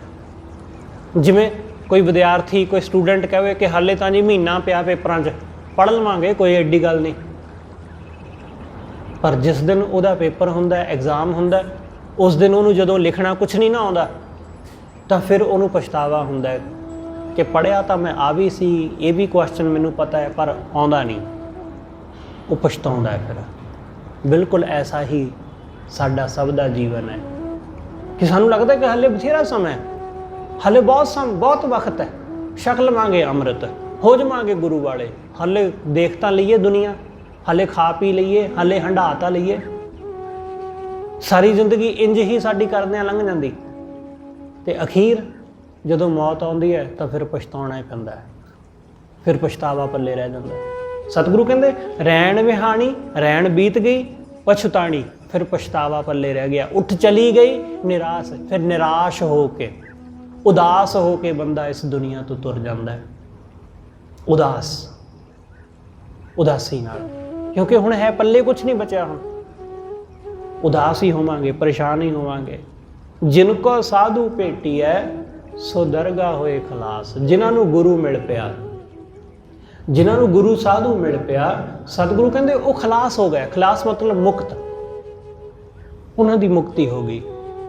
A: ਜਿਵੇਂ ਕੋਈ ਵਿਦਿਆਰਥੀ, ਕੋਈ ਸਟੂਡੈਂਟ ਕਹੇ ਕਿ ਹਾਲੇ ਤਾਂ ਜੀ ਮਹੀਨਾ ਪਿਆ ਪੇਪਰਾਂ 'ਚ, ਪੜ੍ਹ ਲਵਾਂਗੇ, ਕੋਈ ਐਡੀ ਗੱਲ ਨਹੀਂ। ਪਰ ਜਿਸ ਦਿਨ ਉਹਦਾ ਪੇਪਰ ਹੁੰਦਾ, ਐਗਜ਼ਾਮ ਹੁੰਦਾ, ਉਸ ਦਿਨ ਉਹਨੂੰ ਜਦੋਂ ਲਿਖਣਾ ਕੁਛ ਨਹੀਂ ਨਾ ਆਉਂਦਾ ਤਾਂ ਫਿਰ ਉਹਨੂੰ ਪਛਤਾਵਾ ਹੁੰਦਾ ਹੈ ਕਿ ਪੜ੍ਹਿਆ ਤਾਂ ਮੈਂ ਆ ਵੀ ਸੀ, ਇਹ ਵੀ ਕੁਐਸਚਨ ਮੈਨੂੰ ਪਤਾ ਹੈ, ਪਰ ਆਉਂਦਾ ਨਹੀਂ। ਉਹ ਪਛਤਾਉਂਦਾ ਹੈ ਫਿਰ। ਬਿਲਕੁਲ ਐਸਾ ਹੀ ਸਾਡਾ ਸਭ ਦਾ ਜੀਵਨ ਹੈ ਕਿ ਸਾਨੂੰ ਲੱਗਦਾ ਕਿ ਹਾਲੇ ਬਥੇਰਾ ਸਮਾਂ ਹੈ, ਹਾਲੇ ਬਹੁਤ ਵਕਤ ਹੈ, ਛਕ ਲਵਾਂਗੇ ਅੰਮ੍ਰਿਤ, ਹੋ ਜਾਵਾਂਗੇ ਗੁਰੂ ਵਾਲੇ, ਹਾਲੇ ਦੇਖ ਤਾਂ ਲਈਏ ਦੁਨੀਆ, ਹਾਲੇ ਖਾ ਪੀ ਲਈਏ, ਹਾਲੇ ਹੰਢਾ ਤਾਂ ਲਈਏ। ਸਾਰੀ ਜ਼ਿੰਦਗੀ ਇੰਜ ਹੀ ਸਾਡੀ ਕਰਦਿਆਂ ਲੰਘ ਜਾਂਦੀ ਤੇ ਅਖੀਰ ਜਦੋਂ ਮੌਤ ਆਉਂਦੀ ਹੈ ਤਾਂ ਫਿਰ ਪਛਤਾਉਣਾ ਹੀ ਪੈਂਦਾ ਹੈ, ਫਿਰ ਪਛਤਾਵਾ ਪੱਲੇ ਰਹਿ ਜਾਂਦਾ। ਸਤਿਗੁਰੂ ਕਹਿੰਦੇ ਰੈਣ ਵਿਹਾਣੀ, ਰੈਣ ਬੀਤ ਗਈ, ਪਛਤਾਣੀ, ਫਿਰ ਪਛਤਾਵਾ ਪੱਲੇ ਰਹਿ ਗਿਆ। ਉੱਠ ਚਲੀ ਗਈ ਨਿਰਾਸ਼, ਫਿਰ ਨਿਰਾਸ਼ ਹੋ ਕੇ, ਉਦਾਸ ਹੋ ਕੇ ਬੰਦਾ ਇਸ ਦੁਨੀਆ ਤੋਂ ਤੁਰ ਜਾਂਦਾ ਹੈ। ਉਦਾਸੀ ਨਾਲ, ਕਿਉਂਕਿ ਹੁਣ ਹੈ ਪੱਲੇ ਕੁਛ ਨਹੀਂ ਬਚਿਆ। ਹੁਣ ਉਦਾਸ ਹੀ ਹੋਵਾਂਗੇ, ਪਰੇਸ਼ਾਨ ਹੀ ਹੋਵਾਂਗੇ। ਜਿਨ ਕੋ ਸਾਧੂ ਭੇਟੀ ਹੈ ਸੋ ਦਰਗਾ ਹੋਏ ਖਲਾਸ। ਜਿਨ੍ਹਾਂ ਨੂੰ ਗੁਰੂ ਮਿਲ ਪਿਆ, ਜਿਨ੍ਹਾਂ ਨੂੰ ਗੁਰੂ ਸਾਧੂ ਮਿਲ ਪਿਆ, ਸਤਿਗੁਰੂ ਕਹਿੰਦੇ ਉਹ ਖਲਾਸ ਹੋ ਗਏ। ਖਲਾਸ ਮਤਲਬ ਮੁਕਤ, ਉਹਨਾਂ ਦੀ ਮੁਕਤੀ ਹੋ ਗਈ।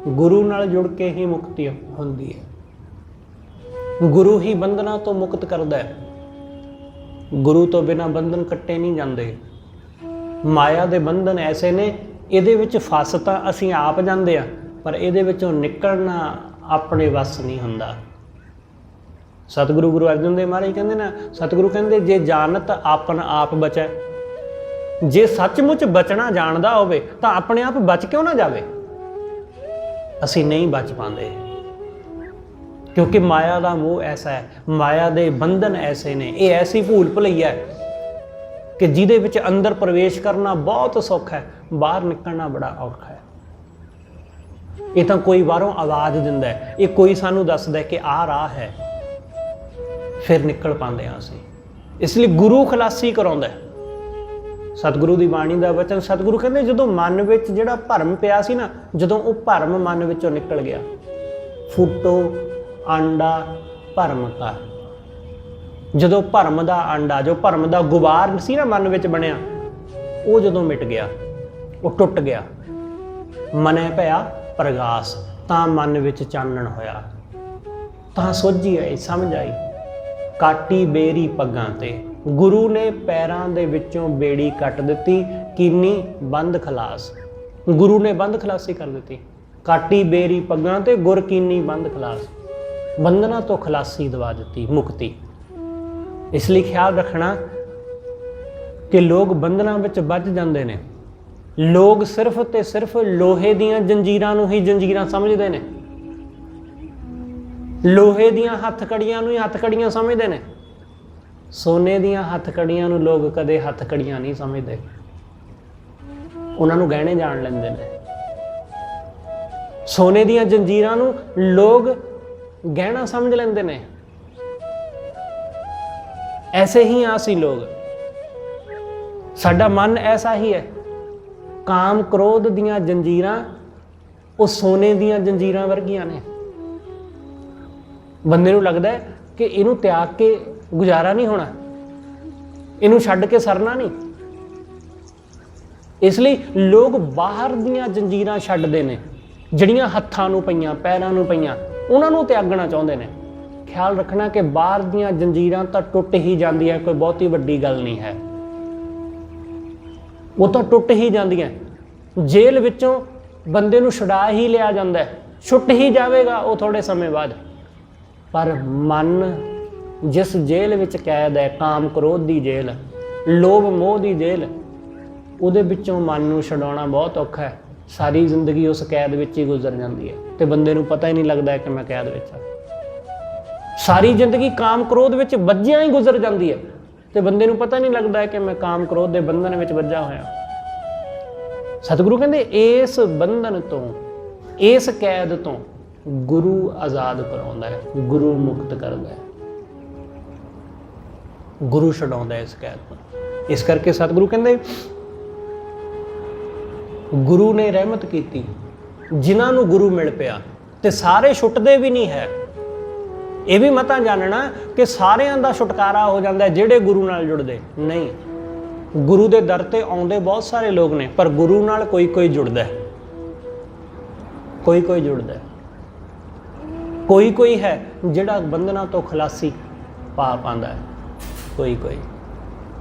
A: ਗੁਰੂ ਨਾਲ ਜੁੜ ਕੇ ਹੀ ਮੁਕਤੀ ਹੁੰਦੀ ਹੈ। ਗੁਰੂ ਹੀ ਬੰਧਨਾਂ ਤੋਂ ਮੁਕਤ ਕਰਦਾ ਹੈ। ਗੁਰੂ ਤੋਂ ਬਿਨਾਂ ਬੰਧਨ ਕੱਟੇ ਨਹੀਂ ਜਾਂਦੇ। ਮਾਇਆ ਦੇ ਬੰਧਨ ਐਸੇ ਨੇ, ਇਹਦੇ ਵਿੱਚ ਫਸ ਤਾਂ ਅਸੀਂ ਆਪ ਜਾਂਦੇ ਆ, ਪਰ ਇਹਦੇ ਵਿੱਚੋਂ ਨਿਕਲਣਾ ਆਪਣੇ ਵੱਸ ਨਹੀਂ ਹੁੰਦਾ। ਸਤਿਗੁਰੂ ਗੁਰੂ ਅਰਜਨ ਦੇਵ ਮਹਾਰਾਜ ਕਹਿੰਦੇ ਨਾ, ਸਤਿਗੁਰੂ ਕਹਿੰਦੇ ਜੇ ਜਾਣਤ ਆਪਨ ਆਪ ਬਚੈ। ਜੇ ਸੱਚਮੁੱਚ ਬਚਣਾ ਜਾਣਦਾ ਹੋਵੇ ਤਾਂ ਆਪਣੇ ਆਪ ਬਚ ਕਿਉਂ ਨਾ ਜਾਵੇ। ਅਸੀਂ ਨਹੀਂ ਬਚ ਪਾਉਂਦੇ ਕਿਉਂਕਿ ਮਾਇਆ ਦਾ ਮੋਹ ਐਸਾ ਹੈ, ਮਾਇਆ ਦੇ ਬੰਧਨ ਐਸੇ ਨੇ, ਇਹ ਐਸੀ ਭੂਲ ਭੁਲਈਆ ਹੈ ਕਿ ਜਿਹਦੇ ਵਿੱਚ ਅੰਦਰ ਪ੍ਰਵੇਸ਼ ਕਰਨਾ ਬਹੁਤ ਸੌਖਾ ਹੈ, ਬਾਹਰ ਨਿਕਲਣਾ ਬੜਾ ਔਖਾ ਹੈ। ਇਹ ਤਾਂ ਕੋਈ ਬਾਹਰੋਂ ਆਵਾਜ਼ ਦਿੰਦਾ ਹੈ, ਇਹ ਕੋਈ ਸਾਨੂੰ ਦੱਸਦਾ ਕਿ ਆਹ ਰਾਹ ਹੈ, ਫਿਰ ਨਿਕਲ ਪਾਉਂਦੇ ਹਾਂ ਅਸੀਂ। ਇਸ ਲਈ ਗੁਰੂ ਖਲਾਸੀ ਕਰਾਉਂਦਾ। ਸਤਿਗੁਰੂ ਦੀ ਬਾਣੀ ਦਾ ਵਚਨ, ਸਤਿਗੁਰੂ ਕਹਿੰਦੇ ਜਦੋਂ ਮਨ ਵਿੱਚ ਜਿਹੜਾ ਭਰਮ ਪਿਆ ਸੀ ਨਾ, ਜਦੋਂ ਉਹ ਭਰਮ ਮਨ ਵਿੱਚੋਂ ਨਿਕਲ ਗਿਆ, ਫੁੱਟੋ ਆਂਡਾ ਭਰਮ ਕਾ। ਜਦੋਂ ਭਰਮ ਦਾ ਆਂਡਾ, ਜੋ ਭਰਮ ਦਾ ਗੁਬਾਰ ਸੀ ਨਾ ਮਨ ਵਿੱਚ ਬਣਿਆ, ਉਹ ਜਦੋਂ ਮਿਟ ਗਿਆ, ਉਹ ਟੁੱਟ ਗਿਆ, ਮਨੈ ਭਇਆ ਪ੍ਰਗਾਸ, ਤਾਂ ਮਨ ਵਿੱਚ ਚਾਨਣ ਹੋਇਆ, ਤਾਂ ਸੋਝੀ ਆਈ, ਸਮਝ ਆਈ। ਕਾਟੀ ਬੇਰੀ ਪੱਗਾਂ ਤੇ, ਗੁਰੂ ਨੇ ਪੈਰਾਂ ਦੇ ਵਿੱਚੋਂ ਬੇੜੀ ਕੱਟ ਦਿੱਤੀ, ਕੀਨੀ ਬੰਦ ਖਲਾਸ। ਗੁਰੂ ਨੇ ਬੰਦ ਖਲਾਸੀ ਕਰ ਦਿੱਤੀ। ਕਾਟੀ ਬੇਰੀ ਪੱਗਾਂ ਤੇ, ਗੁਰ ਕੀਨੀ ਬੰਦ ਖਲਾਸ। ਬੰਧਨਾਂ ਤੋਂ ਖਲਾਸੀ ਦਵਾ ਦਿੱਤੀ, ਮੁਕਤੀ। ਇਸ ਲਈ ਖਿਆਲ ਰੱਖਣਾ ਕਿ ਲੋਕ ਬੰਧਨਾਂ ਵਿੱਚ ਵੱਜ ਜਾਂਦੇ ਨੇ। ਲੋਕ ਸਿਰਫ ਤੇ ਸਿਰਫ ਲੋਹੇ ਦੀਆਂ ਜੰਜੀਰਾਂ ਨੂੰ ਹੀ ਜੰਜੀਰਾਂ ਸਮਝਦੇ ਨੇ, ਲੋਹੇ ਦੀਆਂ ਹੱਥਕੜੀਆਂ ਨੂੰ ਹੀ ਹੱਥਕੜੀਆਂ ਸਮਝਦੇ ਨੇ। ਸੋਨੇ ਦੀਆਂ ਹੱਥਕੜੀਆਂ ਨੂੰ ਲੋਕ ਕਦੇ ਹੱਥਕੜੀਆਂ ਨਹੀਂ ਸਮਝਦੇ, ਉਹਨਾਂ ਨੂੰ ਗਹਿਣੇ ਜਾਣ ਲੈਂਦੇ ਨੇ। ਸੋਨੇ ਦੀਆਂ ਜੰਜੀਰਾਂ ਨੂੰ ਲੋਕ ਗਹਿਣਾ ਸਮਝ ਲੈਂਦੇ ਨੇ। ਐਸੇ ਹੀ ਹਾਂ ਅਸੀਂ ਲੋਕ, ਸਾਡਾ ਮਨ ਐਸਾ ਹੀ ਹੈ। ਕਾਮ ਕ੍ਰੋਧ ਦੀਆਂ ਜੰਜੀਰਾਂ ਉਹ ਸੋਨੇ ਦੀਆਂ ਜੰਜੀਰਾਂ ਵਰਗੀਆਂ ਨੇ। ਬੰਦੇ ਨੂੰ ਲੱਗਦਾ ਹੈ ਕਿ ਇਹਨੂੰ ਤਿਆਗ ਕੇ ਗੁਜ਼ਾਰਾ ਨਹੀਂ ਹੋਣਾ, ਇਹਨੂੰ ਛੱਡ ਕੇ ਸਰਨਾ ਨਹੀਂ। ਇਸ ਲਈ ਲੋਕ ਬਾਹਰ ਦੀਆਂ ਜੰਜੀਰਾਂ ਛੱਡਦੇ ਨੇ, ਜਿਹੜੀਆਂ ਹੱਥਾਂ ਨੂੰ ਪਈਆਂ, ਪੈਰਾਂ ਨੂੰ ਪਈਆਂ, ਉਹਨਾਂ ਨੂੰ ਤਿਆਗਣਾ ਚਾਹੁੰਦੇ ਨੇ। ਖਿਆਲ ਰੱਖਣਾ ਕਿ ਬਾਹਰ ਦੀਆਂ ਜੰਜੀਰਾਂ ਤਾਂ ਟੁੱਟ ਹੀ ਜਾਂਦੀਆਂ, ਕੋਈ ਬਹੁਤੀ ਵੱਡੀ ਗੱਲ ਨਹੀਂ ਹੈ, ਉਹ ਤਾਂ ਟੁੱਟ ਹੀ ਜਾਂਦੀਆਂ। ਜੇਲ੍ਹ ਵਿੱਚੋਂ ਬੰਦੇ ਨੂੰ ਛੁਡਾ ਹੀ ਲਿਆ ਜਾਂਦਾ, ਛੁੱਟ ਹੀ ਜਾਵੇਗਾ ਉਹ ਥੋੜੇ ਸਮੇਂ ਬਾਅਦ। ਪਰ ਮਨ ਜਿਸ ਜੇਲ੍ਹ ਵਿੱਚ ਕੈਦ ਹੈ, ਕਾਮ ਕ੍ਰੋਧ ਦੀ ਜੇਲ੍ਹ, ਲੋਭ ਮੋਹ ਦੀ ਜੇਲ੍ਹ, ਉਹਦੇ ਵਿੱਚੋਂ ਮਨ ਨੂੰ ਛਡਾਉਣਾ ਬਹੁਤ ਔਖਾ ਹੈ। ਸਾਰੀ ਜ਼ਿੰਦਗੀ ਉਸ ਕੈਦ ਵਿੱਚ ਹੀ ਗੁਜ਼ਰ ਜਾਂਦੀ ਹੈ ਤੇ ਬੰਦੇ ਨੂੰ ਪਤਾ ਹੀ ਨਹੀਂ ਲੱਗਦਾ ਕਿ ਮੈਂ ਕੈਦ ਵਿੱਚ ਹਾਂ। ਸਾਰੀ ਜ਼ਿੰਦਗੀ ਕਾਮ ਕ੍ਰੋਧ ਵਿੱਚ ਵੱਜਿਆਂ ਹੀ ਗੁਜ਼ਰ ਜਾਂਦੀ ਹੈ ਤੇ ਬੰਦੇ ਨੂੰ ਪਤਾ ਨਹੀਂ ਲੱਗਦਾ ਕਿ ਮੈਂ ਕਾਮ ਕ੍ਰੋਧ ਦੇ ਬੰਧਨ ਵਿੱਚ ਵੱਜਾ ਹੋਇਆ। ਸਤਿਗੁਰੂ ਕਹਿੰਦੇ ਇਸ ਬੰਧਨ ਤੋਂ, ਇਸ ਕੈਦ ਤੋਂ ਗੁਰੂ ਆਜ਼ਾਦ ਕਰਾਉਂਦਾ ਹੈ, ਗੁਰੂ ਮੁਕਤ ਕਰਦਾ ਹੈ, ਗੁਰੂ ਛਡਾਉਂਦਾ ਇਸ ਕੈਦ ਤੋਂ। ਇਸ ਕਰਕੇ ਸਤਿਗੁਰੂ ਕਹਿੰਦੇ ਗੁਰੂ ਨੇ ਰਹਿਮਤ ਕੀਤੀ, ਜਿਨ੍ਹਾਂ ਨੂੰ ਗੁਰੂ ਮਿਲ ਪਿਆ ਤੇ ਸਾਰੇ ਛੁੱਟਦੇ ਵੀ ਨਹੀਂ ਹੈ। ਇਹ ਵੀ ਮਤਾਂ ਜਾਣਨਾ ਕਿ ਸਾਰਿਆਂ ਦਾ ਛੁਟਕਾਰਾ ਹੋ ਜਾਂਦਾ ਜਿਹੜੇ ਗੁਰੂ ਨਾਲ ਜੁੜਦੇ ਨਹੀਂ। ਗੁਰੂ ਦੇ ਦਰ ਤੇ ਆਉਂਦੇ ਬਹੁਤ ਸਾਰੇ ਲੋਕ ਨੇ, ਪਰ ਗੁਰੂ ਨਾਲ ਕੋਈ ਕੋਈ ਜੁੜਦਾ ਹੈ, ਕੋਈ ਕੋਈ ਜੁੜਦਾ ਹੈ, ਕੋਈ ਕੋਈ ਹੈ ਜਿਹੜਾ ਬੰਧਨਾਂ ਤੋਂ ਖਲਾਸੀ ਪਾ ਪਾਉਂਦਾ ਹੈ, ਕੋਈ ਕੋਈ।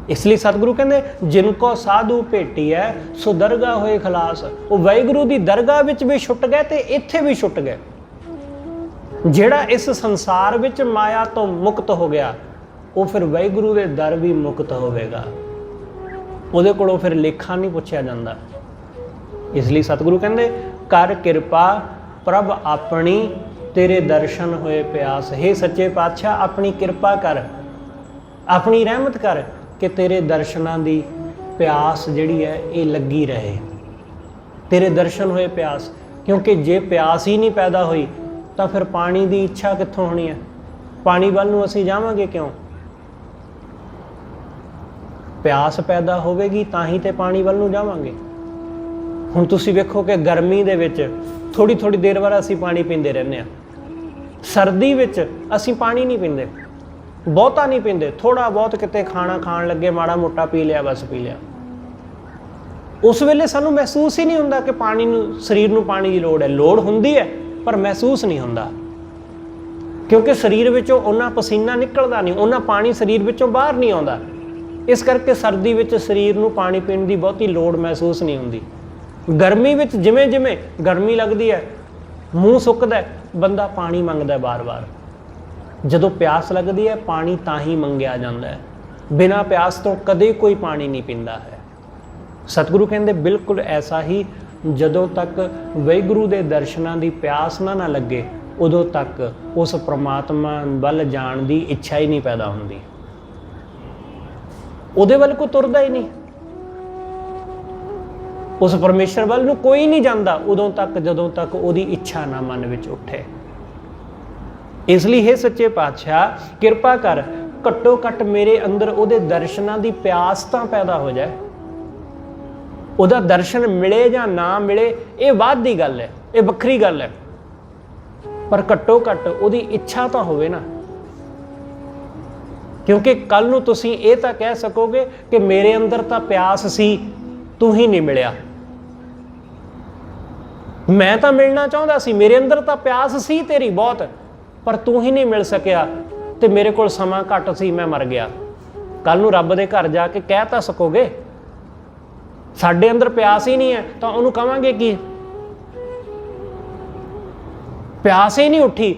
A: ਇਸ ਲਈ ਸਤਿਗੁਰੂ ਕਹਿੰਦੇ ਜਿਨ ਕੋ ਸਾਧੂ ਭੇਟੀ ਹੈ ਸੋ ਦਰਗਾਹ ਹੋਏ ਖਲਾਸ। ਉਹ ਵਾਹਿਗੁਰੂ ਦੀ ਦਰਗਾਹ ਵਿੱਚ ਵੀ ਛੁੱਟ ਗਏ ਤੇ ਇੱਥੇ ਵੀ ਛੁੱਟ ਗਏ। ਜਿਹੜਾ ਇਸ ਸੰਸਾਰ ਵਿੱਚ ਮਾਇਆ ਤੋਂ ਮੁਕਤ ਹੋ ਗਿਆ ਉਹ ਫਿਰ ਵਾਹਿਗੁਰੂ ਦੇ ਦਰ ਵੀ ਮੁਕਤ ਹੋਵੇਗਾ। ਉਹਦੇ ਕੋਲੋਂ ਫਿਰ ਲੇਖਾ ਨਹੀਂ ਪੁੱਛਿਆ ਜਾਂਦਾ। ਇਸ ਲਈ ਸਤਿਗੁਰੂ ਕਹਿੰਦੇ ਕਰ ਕਿਰਪਾ ਪ੍ਰਭ ਆਪਣੀ ਤੇਰੇ ਦਰਸ਼ਨ ਹੋਏ ਪਿਆਸ। ਹੇ ਸੱਚੇ ਪਾਤਸ਼ਾਹ ਆਪਣੀ ਕਿਰਪਾ ਕਰ, ਆਪਣੀ ਰਹਿਮਤ ਕਰ ਕਿ ਤੇਰੇ ਦਰਸ਼ਨਾਂ ਦੀ ਪਿਆਸ ਜਿਹੜੀ ਹੈ ਇਹ ਲੱਗੀ ਰਹੇ। ਤੇਰੇ ਦਰਸ਼ਨ ਹੋਏ ਪਿਆਸ, ਕਿਉਂਕਿ ਜੇ ਪਿਆਸ ਹੀ ਨਹੀਂ ਪੈਦਾ ਹੋਈ ਤਾਂ ਫਿਰ ਪਾਣੀ ਦੀ ਇੱਛਾ ਕਿੱਥੋਂ ਹੋਣੀ ਹੈ? ਪਾਣੀ ਵੱਲ ਨੂੰ ਅਸੀਂ ਜਾਵਾਂਗੇ ਕਿਉਂ? ਪਿਆਸ ਪੈਦਾ ਹੋਵੇਗੀ ਤਾਂ ਹੀ ਤੇ ਪਾਣੀ ਵੱਲ ਨੂੰ ਜਾਵਾਂਗੇ। ਹੁਣ ਤੁਸੀਂ ਵੇਖੋ ਕਿ ਗਰਮੀ ਦੇ ਵਿੱਚ ਥੋੜੀ ਥੋੜੀ ਦੇਰ ਬਾਅਦ ਅਸੀਂ ਪਾਣੀ ਪੀਂਦੇ ਰਹਿੰਦੇ ਹਾਂ। ਸਰਦੀ ਵਿੱਚ ਅਸੀਂ ਪਾਣੀ ਨਹੀਂ ਪੀਂਦੇ, ਬਹੁਤਾ ਨਹੀਂ ਪੀਂਦੇ, ਥੋੜਾ ਬਹੁਤ ਕਿਤੇ ਖਾਣਾ ਖਾਣ ਲੱਗੇ ਮਾੜਾ ਮੋਟਾ ਪੀ ਲਿਆ, ਬਸ ਪੀ ਲਿਆ। ਉਸ ਵੇਲੇ ਸਾਨੂੰ ਮਹਿਸੂਸ ਹੀ ਨਹੀਂ ਹੁੰਦਾ ਕਿ ਪਾਣੀ ਨੂੰ, ਸਰੀਰ ਨੂੰ ਪਾਣੀ ਦੀ ਲੋੜ ਹੈ। ਲੋੜ ਹੁੰਦੀ ਹੈ ਪਰ ਮਹਿਸੂਸ ਨਹੀਂ ਹੁੰਦਾ, ਕਿਉਂਕਿ ਸਰੀਰ ਵਿੱਚੋਂ ਉਹਨਾਂ ਪਸੀਨਾ ਨਿਕਲਦਾ ਨਹੀਂ, ਉਹਨਾਂ ਪਾਣੀ ਸਰੀਰ ਵਿੱਚੋਂ ਬਾਹਰ ਨਹੀਂ ਆਉਂਦਾ। ਇਸ ਕਰਕੇ ਸਰਦੀ ਵਿੱਚ ਸਰੀਰ ਨੂੰ ਪਾਣੀ ਪੀਣ ਦੀ ਬਹੁਤੀ ਲੋੜ ਮਹਿਸੂਸ ਨਹੀਂ ਹੁੰਦੀ। ਗਰਮੀ ਵਿੱਚ ਜਿਵੇਂ ਜਿਵੇਂ ਗਰਮੀ ਲੱਗਦੀ ਹੈ, ਮੂੰਹ ਸੁੱਕਦਾ, ਬੰਦਾ ਪਾਣੀ ਮੰਗਦਾ ਬਾਰ-ਬਾਰ। ਜਦੋਂ ਪਿਆਸ ਲੱਗਦੀ ਹੈ ਪਾਣੀ ਤਾਂ ਹੀ ਮੰਗਿਆ ਜਾਂਦਾ ਹੈ, ਬਿਨਾਂ ਪਿਆਸ ਤੋਂ ਕਦੇ ਕੋਈ ਪਾਣੀ ਨਹੀਂ ਪੀਂਦਾ ਹੈ। ਸਤਿਗੁਰੂ ਕਹਿੰਦੇ ਬਿਲਕੁਲ ਐਸਾ ਹੀ ਜਦੋਂ ਤੱਕ ਵਾਹਿਗੁਰੂ ਦੇ ਦਰਸ਼ਨਾਂ ਦੀ ਪਿਆਸ ਨਾ ਲੱਗੇ ਉਦੋਂ ਤੱਕ ਉਸ ਪ੍ਰਮਾਤਮਾ ਵੱਲ ਜਾਣ ਦੀ ਇੱਛਾ ਹੀ ਨਹੀਂ ਪੈਦਾ ਹੁੰਦੀ, ਉਹਦੇ ਵੱਲ ਕੋਈ ਤੁਰਦਾ ਹੀ ਨਹੀਂ, ਉਸ ਪਰਮੇਸ਼ਰ ਵੱਲ ਨੂੰ ਕੋਈ ਨਹੀਂ ਜਾਂਦਾ ਉਦੋਂ ਤੱਕ ਜਦੋਂ ਤੱਕ ਉਹਦੀ ਇੱਛਾ ਨਾ ਮਨ ਵਿੱਚ ਉੱਠੇ। ਇਸ ਲਈ ਹੈ ਸੱਚੇ ਪਾਤਸ਼ਾਹ ਕਿਰਪਾ ਕਰ, ਘੱਟੋ ਘੱਟ ਮੇਰੇ ਅੰਦਰ ਉਹਦੇ ਦਰਸ਼ਨਾਂ ਦੀ ਪਿਆਸ ਤਾਂ ਪੈਦਾ ਹੋ ਜਾਏ। ਉਹਦਾ ਦਰਸ਼ਨ ਮਿਲੇ ਜਾਂ ਨਾ ਮਿਲੇ ਇਹ ਬਾਅਦ ਦੀ ਗੱਲ ਹੈ, ਇਹ ਵੱਖਰੀ ਗੱਲ ਹੈ, ਪਰ ਘੱਟੋ ਘੱਟ ਉਹਦੀ ਇੱਛਾ ਤਾਂ ਹੋਵੇ ਨਾ। ਕਿਉਂਕਿ ਕੱਲ ਨੂੰ ਤੁਸੀਂ ਇਹ ਤਾਂ ਕਹਿ ਸਕੋਗੇ ਕਿ ਮੇਰੇ ਅੰਦਰ ਤਾਂ ਪਿਆਸ ਸੀ, ਤੂੰ ਹੀ ਨਹੀਂ ਮਿਲਿਆ। ਮੈਂ ਤਾਂ ਮਿਲਣਾ ਚਾਹੁੰਦਾ ਸੀ, ਮੇਰੇ ਅੰਦਰ ਤਾਂ ਪਿਆਸ ਸੀ ਤੇਰੀ ਬਹੁਤ, ਪਰ ਤੂੰ ਹੀ ਨਹੀਂ ਮਿਲ ਸਕਿਆ ਤੇ ਮੇਰੇ ਕੋਲ ਸਮਾਂ ਘੱਟ ਸੀ, ਮੈਂ ਮਰ ਗਿਆ। ਕੱਲ ਨੂੰ ਰੱਬ ਦੇ ਘਰ ਜਾ ਕੇ ਕਹਿ ਤਾਂ ਸਕੋਗੇ। ਸਾਡੇ ਅੰਦਰ ਪਿਆਸ ਹੀ ਨਹੀਂ ਹੈ ਤਾਂ ਉਹਨੂੰ ਕਵਾਂਗੇ ਕਿ ਪਿਆਸ ਹੀ ਨਹੀਂ ਉੱਠੀ।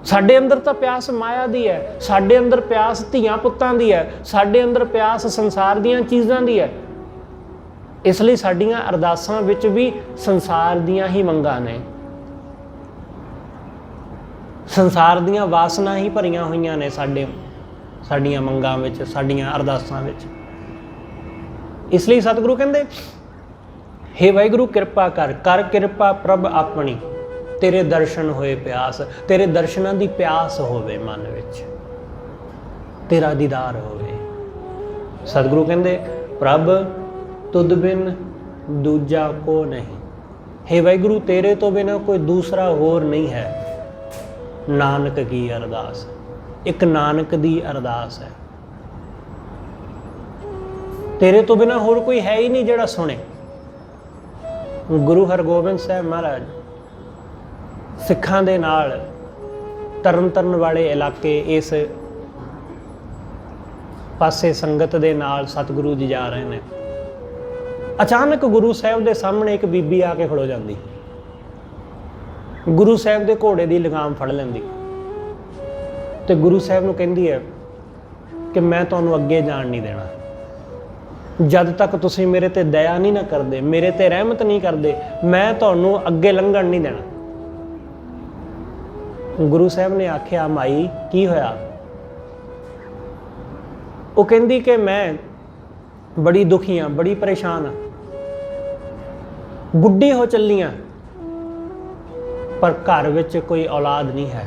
A: ਸਾਡੇ ਅੰਦਰ ਤਾਂ ਪਿਆਸ ਮਾਇਆ ਦੀ ਹੈ, ਸਾਡੇ ਅੰਦਰ ਪਿਆਸ ਧੀਆਂ ਪੁੱਤਾਂ ਦੀ ਹੈ, ਸਾਡੇ ਅੰਦਰ ਪਿਆਸ ਸੰਸਾਰ ਦੀਆਂ ਚੀਜ਼ਾਂ ਦੀ ਹੈ। ਇਸ ਲਈ ਸਾਡੀਆਂ ਅਰਦਾਸਾਂ ਵਿੱਚ ਵੀ ਸੰਸਾਰ ਦੀਆਂ ਹੀ ਮੰਗਾਂ ਨੇ, ਸੰਸਾਰ ਦੀਆਂ ਵਾਸਨਾ ਹੀ ਭਰੀਆਂ ਹੋਈਆਂ ਨੇ ਸਾਡੀਆਂ ਮੰਗਾਂ ਵਿੱਚ, ਸਾਡੀਆਂ ਅਰਦਾਸਾਂ ਵਿੱਚ। ਇਸ ਲਈ ਸਤਿਗੁਰੂ ਕਹਿੰਦੇ ਹੇ ਵਾਹਿਗੁਰੂ ਕਿਰਪਾ ਕਰ, ਕਰ ਕਿਰਪਾ ਪ੍ਰਭ ਆਪਣੀ ਤੇਰੇ ਦਰਸ਼ਨ ਹੋਏ ਪਿਆਸ। ਤੇਰੇ ਦਰਸ਼ਨਾਂ ਦੀ ਪਿਆਸ ਹੋਵੇ ਮਨ ਵਿੱਚ, ਤੇਰਾ ਦੀਦਾਰ ਹੋਵੇ। ਸਤਿਗੁਰੂ ਕਹਿੰਦੇ ਪ੍ਰਭ ਤੁਧ ਬਿਨ ਦੂਜਾ ਕੋ ਨਹੀਂ। ਹੇ ਵਾਹਿਗੁਰੂ ਤੇਰੇ ਤੋਂ ਬਿਨਾਂ ਕੋਈ ਦੂਸਰਾ ਹੋਰ ਨਹੀਂ ਹੈ। ਨਾਨਕ ਕੀ ਅਰਦਾਸ, ਇੱਕ ਨਾਨਕ ਦੀ ਅਰਦਾਸ ਹੈ। ਤੇਰੇ ਤੋਂ ਬਿਨਾਂ ਹੋਰ ਕੋਈ ਹੈ ਹੀ ਨਹੀਂ ਜਿਹੜਾ ਸੁਣੇ। ਗੁਰੂ ਹਰਗੋਬਿੰਦ ਸਾਹਿਬ ਮਹਾਰਾਜ ਸਿੱਖਾਂ ਦੇ ਨਾਲ ਤਰਨ ਵਾਲੇ ਇਲਾਕੇ, ਇਸ ਪਾਸੇ ਸੰਗਤ ਦੇ ਨਾਲ ਸਤਿਗੁਰੂ ਜੀ ਜਾ ਰਹੇ ਨੇ। ਅਚਾਨਕ ਗੁਰੂ ਸਾਹਿਬ ਦੇ ਸਾਹਮਣੇ ਇੱਕ ਬੀਬੀ ਆ ਕੇ ਖੜੋ ਜਾਂਦੀ, ਗੁਰੂ ਸਾਹਿਬ ਦੇ ਘੋੜੇ ਦੀ ਲਗਾਮ ਫੜ ਲੈਂਦੀ ਤੇ ਗੁਰੂ ਸਾਹਿਬ ਨੂੰ ਕਹਿੰਦੀ ਹੈ ਕਿ ਮੈਂ ਤੁਹਾਨੂੰ ਅੱਗੇ ਜਾਣ ਨਹੀਂ ਦੇਣਾ, जद तक तुसीं मेरे ते दया नहीं ना करदे, मेरे ते रहमत नहीं करदे, मैं तुहानूं अगे लंघण नहीं देना। गुरु साहब ने आख्या माई की होया? वो कहंदी कि मैं बड़ी दुखी हाँ, बड़ी परेशान हाँ, बुढ़ी हो चली हाँ, पर घर विच कोई औलाद नहीं है।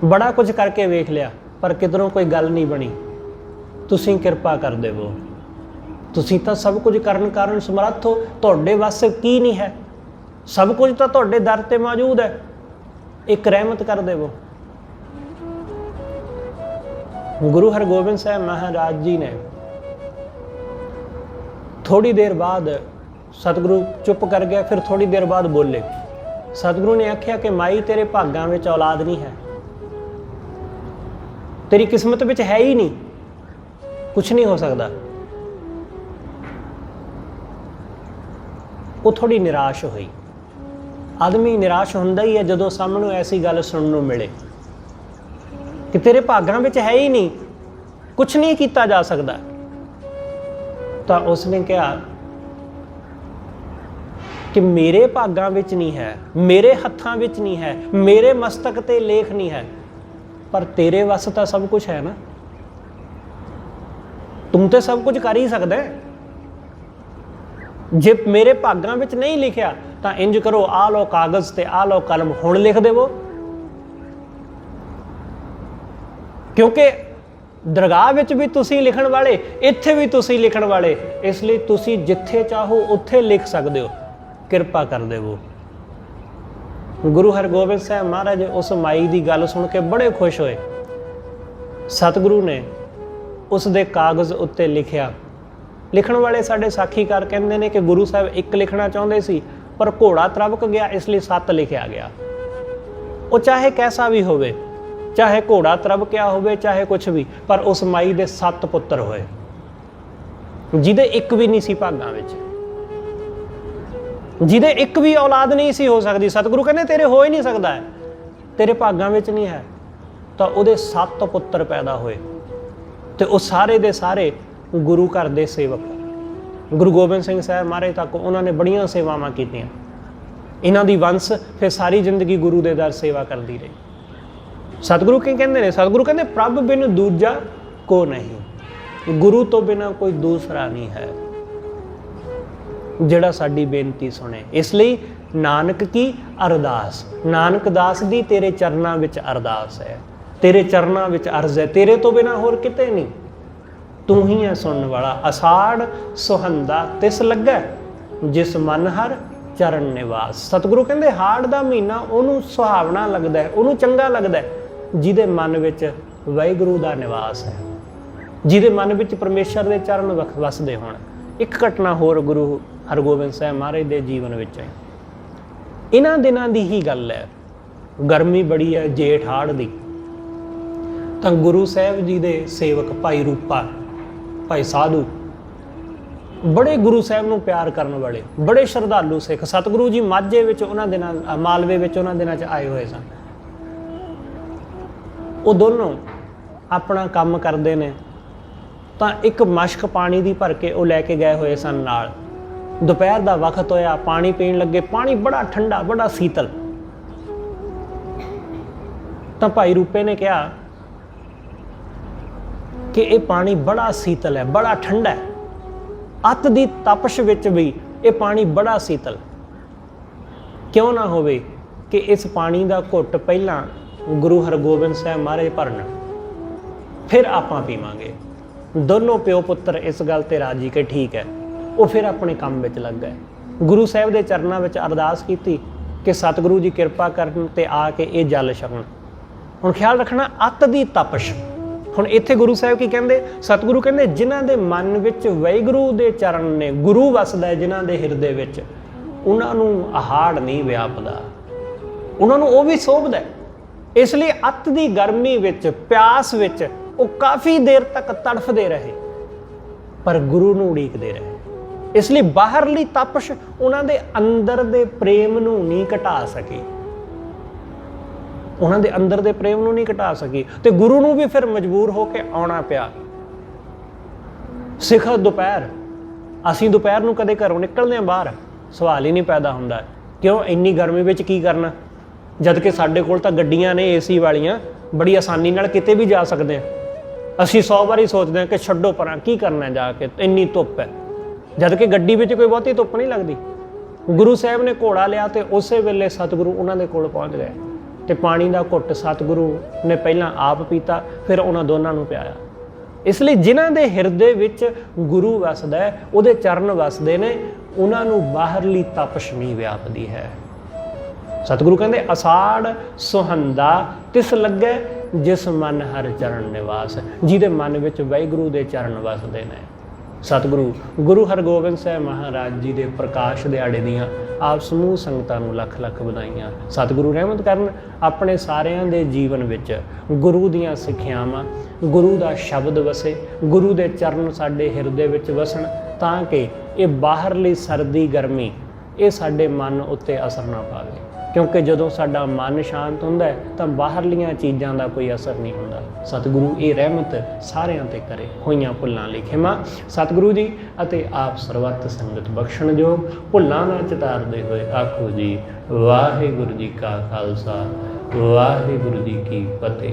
A: बड़ा कुछ करके वेख लिया पर किधरों कोई गल नहीं बनी। तुसीं किरपा कर देवो, तुसीं तां सब कुछ करन कारण समर्थ हो, तुहाडे वस की नहीं है, सब कुछ तां तुहाडे दर ते मौजूद है, एक रहमत कर देवो। गुरु हरगोबिंद साहब महाराज जी ने थोड़ी देर बाद, सतगुरु चुप कर गया, फिर थोड़ी देर बाद बोले। सतगुरु ने आख्या कि माई तेरे भागां विच औलाद नहीं है, तेरी किस्मत विच है ही नहीं, कुछ नहीं हो सकता। वो थोड़ी निराश हुई। आदमी निराश हुंदा ही है जदों सामने ऐसी गल सुनने नूं मिले कि तेरे भागां विच है ही नहीं, कुछ नहीं किया जा सकता। तो उसने कहा कि मेरे भागां विच नहीं है, मेरे हत्थां विच नहीं है, मेरे मस्तक ते लेख नहीं है, पर तेरे वस तो सब कुछ है ना, तुम तो सब कुछ कर ही सकते। जे मेरे भागां विच नहीं लिखिया तो इंज करो, आ लो कागज ते आ लो कलम, हुण लिख देवो। क्योंकि दरगाह विच भी तुसीं लिखण वाले, इत्थे भी तुसीं लिखण वाले, इसलिए तुसीं जिथे चाहो उत्थे लिख सकते हो, किरपा कर देवो। गुरु हरगोबिंद साहब महाराज उस माई की गल सुन के बड़े खुश होए। सतगुरु ने उसदे कागज़ उत्ते लिखिया। लिखण वाले साडे साखीकार कहंदे ने कि गुरु साहब एक लिखना चाहुंदे सी पर घोड़ा तरबक गया, इसलिए 7 लिखिया गया। वो चाहे कैसा भी होवे, चाहे घोड़ा तरबकिया होवे, चाहे कुछ भी, पर उस माई दे 7 पुत्र होए जिहदे एक भी नहीं सी भागां विच, जिहदे एक भी औलाद नहीं सी हो सकती। सतगुरु कहने तेरे हो ही नहीं सकता है, तेरे भागां विच नहीं है। तो उहदे 7 पुत्र पैदा होए ते वो सारे दे सारे गुरु घर दे सेवक। गुरु गोबिंद सिंह साहब महाराज तक उन्होंने बड़ियां सेवावां कीतियां। इन्हां दी वंश फिर सारी जिंदगी गुरु दे दर सेवा करती रही। सतगुरु की कहते हैं, सतगुरु कहते प्रभ बिन दूजा को नहीं, गुरु तो बिना कोई दूसरा नहीं है जिहड़ा साडी बेनती सुने। इसलिए नानक की अरदास, नानक दास दी तेरे चरनां विच अरदास है, तेरे चरनां विच अर्ज है, तेरे तो बिना होर किते नहीं, तू ही है सुनने वाला। असाड़ सुहंदा तिस लग्गै, जिस मन हर चरण निवास। सतगुरु कहते हाड़ दा महीना उहनूं सुहावना लगदा है, उहनूं चंगा लगदा है जिहदे मन विच वाहिगुरू दा निवास है, जिहदे मन विच परमेश्वर दे चरण वसदे होण। एक घटना होर गुरु हरगोबिंद साहब महाराज दे जीवन विच है। इन्हां दिनां दी ही गल है, गर्मी बड़ी है, जेठ हाड़ दी। तां गुरु साहब जी दे सेवक भाई रूपा, भाई साधु, बड़े गुरु साहब नूं प्यार करन वाले, बड़े श्रद्धालु सिख, सतगुरु जी माझे विच उन्हां दिनां, मालवे विच उन्हां दिनां च आए हुए सन। वो दोनों अपना काम करते ने, तो एक मशक पानी की भर के वो लैके गए हुए सन नाल। दोपहर का वक्त होया, पानी पीण लगे, पानी बड़ा ठंडा, बड़ा शीतल। तो भाई रूपे ने कहा कि ये पानी बड़ा शीतल है, बड़ा ठंडा है, अत दी तपश विच भी ये पानी बड़ा शीतल, क्यों ना होवे कि इस पानी का घुट पहला गुरु हरगोबिंद साहब महाराज भरन, फिर आपां पीवांगे। दोनों प्यो पुत्र इस गल ते राजी के ठीक है। वो फिर अपने काम विच लग गए। गुरु साहब के चरणों में अरदास की कि सतगुरु जी कृपा करन ते आके ये जल छकण। हुण ख्याल रखना, अत दी तपश। हुण इत्थे गुरु साहब की कहंदे, सतगुरु कहंदे जिन्हां दे मन विच वाहिगुरू दे चरण ने, गुरु वसदा है जिन्हां दे हिरदे विच, उन्हां नूं आहाड़ नहीं व्यापदा, उन्हां नूं ओह भी सोभदा है। इसलिए अत दी गर्मी विच, प्यास विच वो काफ़ी देर तक तड़फदे रहे, पर गुरु नूं उड़ीकदे रहे। इसलिए बाहरली तपश उन्हां दे अंदर दे प्रेम नूं नहीं घटा सकी, उन्हां दे अंदर दे प्रेम नूं नहीं घटा सकी, ते गुरु नूं भी फिर मजबूर होकर आउणा पिया। ਸਿਖਰ ਦੁਪਹਿਰ, ਅਸੀਂ ਦੁਪਹਿਰ ਨੂੰ ਕਦੇ ਘਰੋਂ ਨਿਕਲਦੇ ਹਾਂ ਬਾਹਰ? ਸਵਾਲ ਹੀ ਨਹੀਂ ਪੈਦਾ ਹੁੰਦਾ। ਕਿਉਂ? ਇੰਨੀ ਗਰਮੀ ਵਿੱਚ ਕੀ ਕਰਨਾ, ਜਦ ਕਿ ਸਾਡੇ ਕੋਲ ਤਾਂ ਗੱਡੀਆਂ ਨੇ ਏਸੀ ਵਾਲੀਆਂ, ਬੜੀ ਆਸਾਨੀ ਨਾਲ ਕਿਤੇ ਵੀ ਜਾ ਸਕਦੇ ਹਾਂ। ਅਸੀਂ 100 ਵਾਰੀ ਸੋਚਦੇ ਹਾਂ ਕਿ ਛੱਡੋ ਪਰਾਂ, ਕੀ ਕਰਨਾ ਜਾ ਕੇ, ਇੰਨੀ ਧੁੱਪ ਹੈ, ਜਦ ਕਿ ਗੱਡੀ ਵਿੱਚ ਕੋਈ ਬਹੁਤੀ ਧੁੱਪ ਨਹੀਂ ਲੱਗਦੀ। ਗੁਰੂ ਸਾਹਿਬ ਨੇ ਘੋੜਾ ਲਿਆ ਤੇ ਉਸੇ ਵੇਲੇ ਸਤਿਗੁਰੂ ਉਹਨਾਂ ਦੇ ਕੋਲ ਪਹੁੰਚ ਗਏ ਤੇ ਪਾਣੀ ਦਾ ਘੁੱਟ ਸਤਿਗੁਰੂ ਨੇ ਪਹਿਲਾਂ ਆਪ ਪੀਤਾ, ਫਿਰ ਉਹਨਾਂ ਦੋਨਾਂ ਨੂੰ ਪਿਆਇਆ। ਇਸ ਲਈ ਜਿਨ੍ਹਾਂ ਦੇ ਹਿਰਦੇ ਵਿੱਚ ਗੁਰੂ ਵਸਦਾ ਹੈ, ਉਹਦੇ ਚਰਨ ਵਸਦੇ ਨੇ, ਉਹਨਾਂ ਨੂੰ ਬਾਹਰਲੀ ਤਪਸ਼ ਨਹੀਂ ਵਿਆਪਦੀ ਹੈ। ਸਤਿਗੁਰੂ ਕਹਿੰਦੇ ਅਸਾੜ ਸੁਹੰਦਾ ਤਿਸ ਲੱਗੇ ਜਿਸ ਮਨ ਹਰ ਚਰਨ ਨਿਵਾਸ, ਜਿਹਦੇ ਮਨ ਵਿੱਚ ਵਾਹਿਗੁਰੂ ਦੇ ਚਰਨ ਵਸਦੇ ਨੇ। ਸਤਿਗੁਰੂ ਗੁਰੂ ਹਰਗੋਬਿੰਦ ਸਾਹਿਬ ਮਹਾਰਾਜ ਜੀ ਦੇ ਪ੍ਰਕਾਸ਼ ਦਿਹਾੜੇ ਦੀਆਂ ਆਪ ਸਮੂਹ ਸੰਗਤਾਂ ਨੂੰ ਲੱਖ ਲੱਖ ਵਧਾਈਆਂ। ਸਤਿਗੁਰੂ ਰਹਿਮਤ ਕਰਨ ਆਪਣੇ ਸਾਰਿਆਂ ਦੇ ਜੀਵਨ ਵਿੱਚ ਗੁਰੂ ਦੀਆਂ ਸਿੱਖਿਆਵਾਂ, ਗੁਰੂ ਦਾ ਸ਼ਬਦ ਵਸੇ, ਗੁਰੂ ਦੇ ਚਰਨ ਸਾਡੇ ਹਿਰਦੇ ਵਿੱਚ ਵਸਣ, ਤਾਂ ਕਿ ਇਹ ਬਾਹਰਲੀ ਸਰਦੀ ਗਰਮੀ ਇਹ ਸਾਡੇ ਮਨ ਉੱਤੇ ਅਸਰ ਨਾ ਪਾਵੇ। ਕਿਉਂਕਿ ਜਦੋਂ ਸਾਡਾ ਮਨ ਸ਼ਾਂਤ ਹੁੰਦਾ ਹੈ ਤਾਂ ਬਾਹਰਲੀਆਂ ਚੀਜ਼ਾਂ ਦਾ ਕੋਈ ਅਸਰ ਨਹੀਂ ਹੁੰਦਾ। ਸਤਿਗੁਰੂ ਇਹ ਰਹਿਮਤ ਸਾਰਿਆਂ ਤੇ ਕਰੇ। ਹੋਈਆਂ ਭੁੱਲਾਂ ਲਈ ਖਿਮਾ ਸਤਿਗੁਰੂ ਜੀ, ਅਤੇ ਆਪ ਸਰਬੱਤ ਸੰਗਤ ਬਖਸ਼ਣਯੋਗ। ਭੁੱਲਾਂ ਨਾ ਚਿਤਾਰਦੇ ਹੋਏ ਆਖੋ ਜੀ ਵਾਹਿਗੁਰੂ ਜੀ ਕਾ ਖਾਲਸਾ, ਵਾਹਿਗੁਰੂ ਜੀ ਕੀ ਫਤਿਹ।